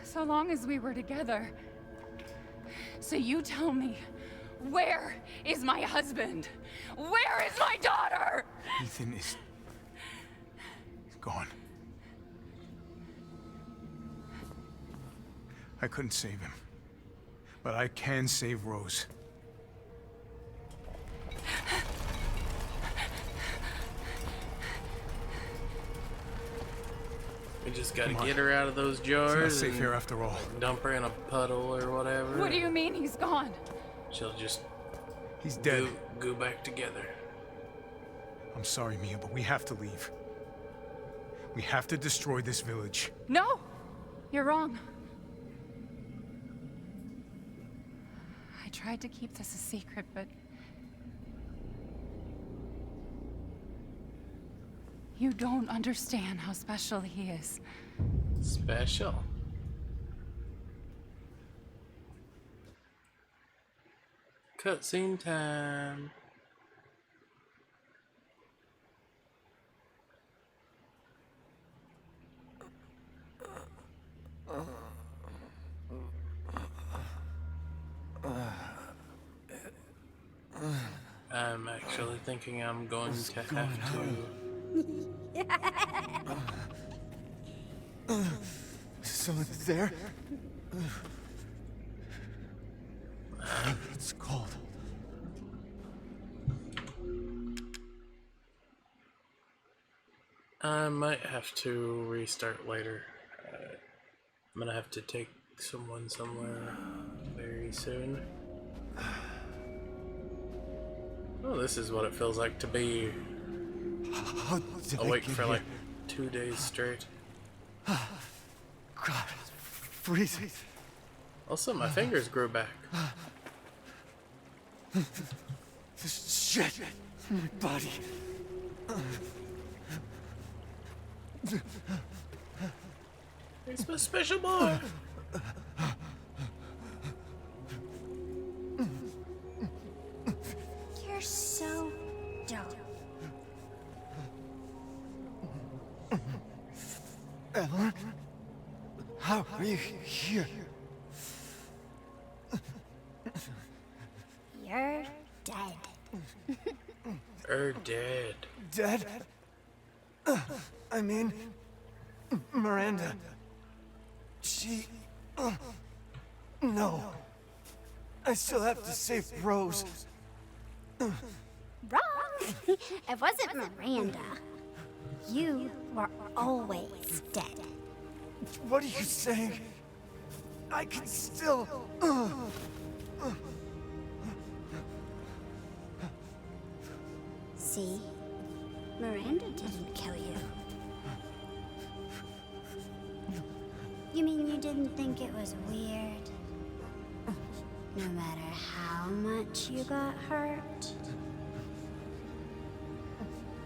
So long as we were together. So you tell me, where is my husband? Where is my daughter? Ethan is... he's gone. I couldn't save him. But I can save Rose. We just gotta Come on. get her out of those jars. It's not safe and here after all. Dump her in a puddle or whatever. What do you mean he's gone? She'll just He's dead. go back together. I'm sorry, Mia, but we have to leave. We have to destroy this village. No! You're wrong. I tried to keep this a secret, but... You don't understand how special he is. Special? Cutscene time. I'm actually thinking I'm going to have to. Someone there? It's cold. I might have to restart later. I'm gonna have to take someone somewhere very soon. Oh, this is what it feels like to be awake for like 2 days straight. God, freezing. Also, my fingers grew back. Shit, my body. It's my special boy. You're so dumb. Ellen? How are you here? You're dead. You're dead. Dead? I mean, Miranda. She... no. I still have to save Rose. Wrong! It wasn't Miranda. You were always dead. What are you saying? I can still... See? Miranda didn't kill you. You mean you didn't think it was weird? No matter how much you got hurt?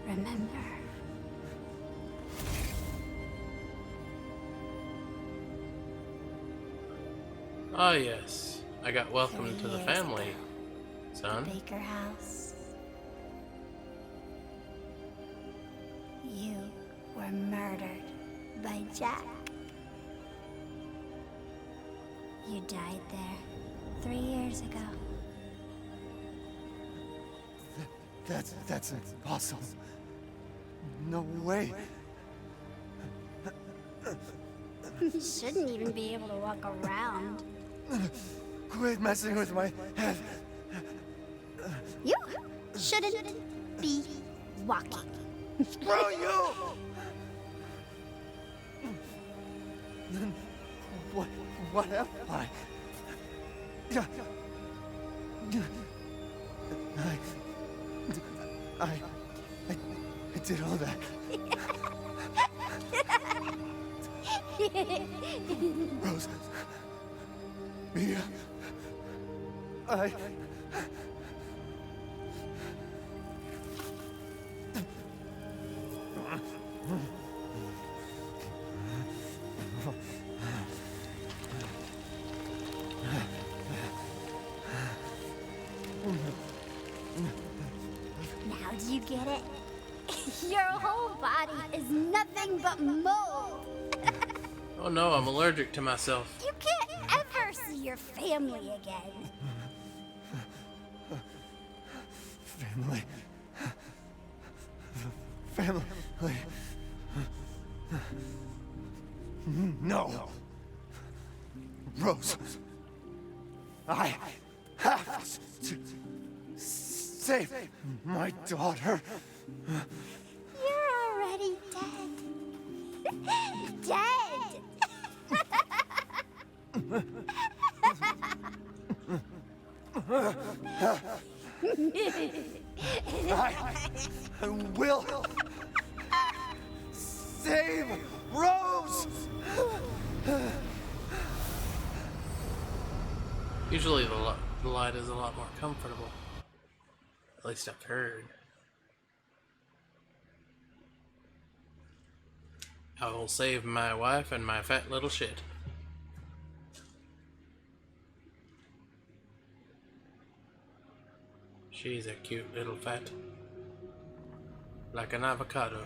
Remember. Oh yes, I got welcomed to the family, son. Baker House. You were murdered by Jack. You died there 3 years ago. That's impossible. No way. You shouldn't even be able to walk around. Quit messing with my head. You shouldn't be walking. Screw you! Then what am I? I did all that. Rose. Mia. Now do you get it? Your whole body is nothing but mold. Oh no, I'm allergic to myself. You can't ever see your family again. Family. No. Rose. I have to save my daughter. You're already dead. Dead! I will save Rose! Usually the light is a lot more comfortable. At least I've heard. I will save my wife and my fat little shit. She's a cute little fat. Like an avocado.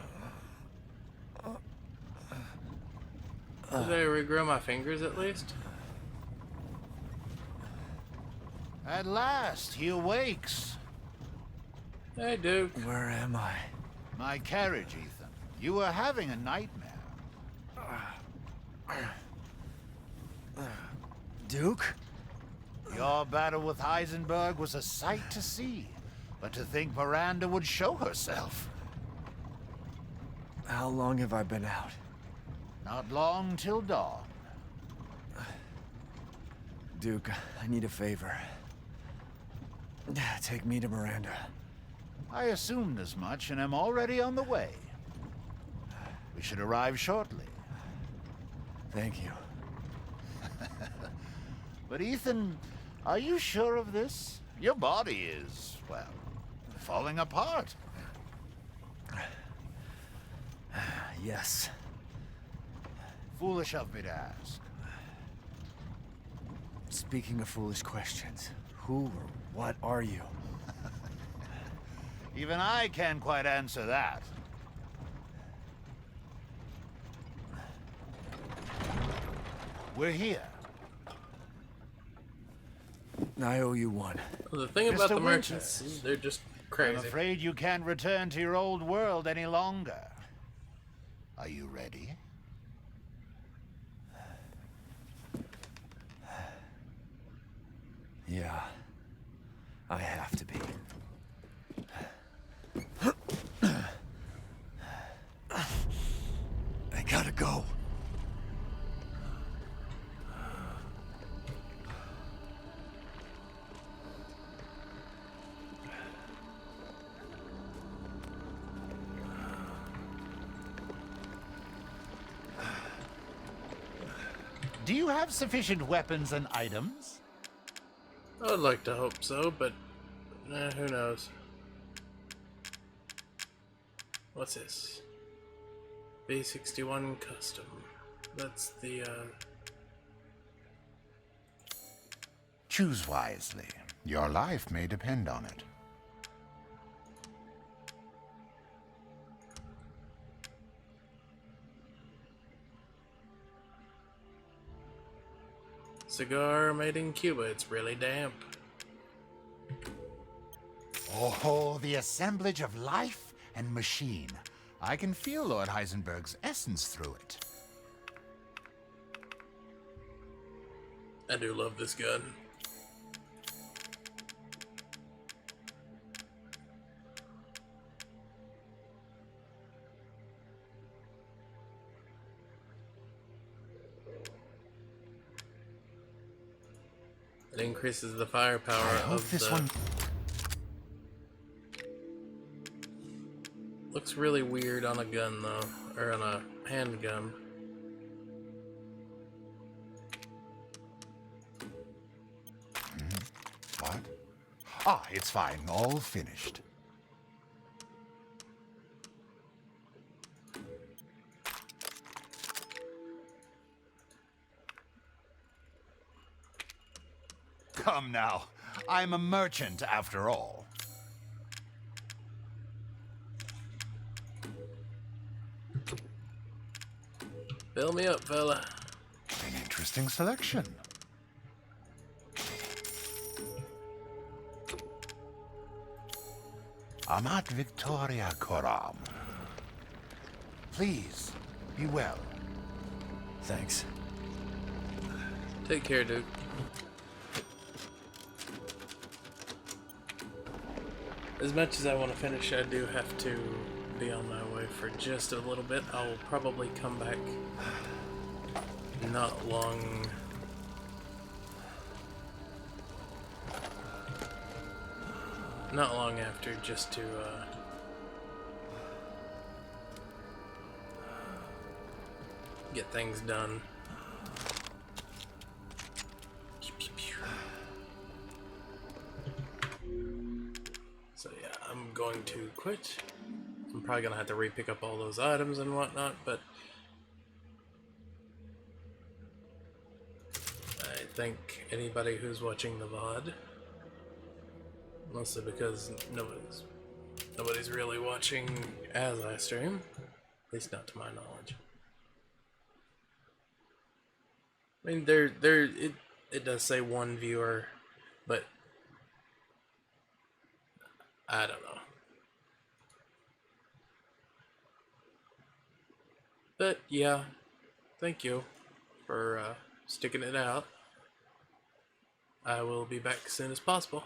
Did I regrow my fingers at least? At last, he awakes. Hey, Duke. Where am I? My carriage, Ethan. You were having a nightmare. Duke? Your battle with Heisenberg was a sight to see. But to think Miranda would show herself. How long have I been out? Not long till dawn. Duke, I need a favor. Take me to Miranda. I assumed as much and am already on the way. We should arrive shortly. Thank you. But Ethan, are you sure of this? Your body is, well, falling apart. Yes. Foolish of me to ask. Speaking of foolish questions, who or what are you? Even I can't quite answer that. We're here. I owe you one. Well, the thing about Mr. the merchants Winters, is they're just crazy. I'm afraid you can't return to your old world any longer. Are you ready? Yeah, I have to be. I gotta go. Do you have sufficient weapons and items? I would like to hope so, but who knows? What's this? B61 Custom. That's the, Choose wisely. Your life may depend on it. cigar made in Cuba. It's really damp. Oh, the assemblage of life and machine. I can feel Lord Heisenberg's essence through it. I do love this gun. It increases the firepower of this the... one... Looks really weird on a gun though, or on a handgun. What? Ah, it's fine. All finished. Come now. I'm a merchant after all. Fill me up, fella. An interesting selection. Amat Victoria Coram. Please, be well. Thanks. Take care, Duke. As much as I want to finish, I do have to be on my way for just a little bit. I'll probably come back not long. not long after, just to get things done. So yeah, I'm going to quit. I'm probably gonna have to re-pick up all those items and whatnot, but I thank anybody who's watching the VOD. Mostly because nobody's really watching as I stream. At least not to my knowledge. I mean, it does say one viewer, but I don't know. But yeah, thank you for sticking it out. I will be back as soon as possible.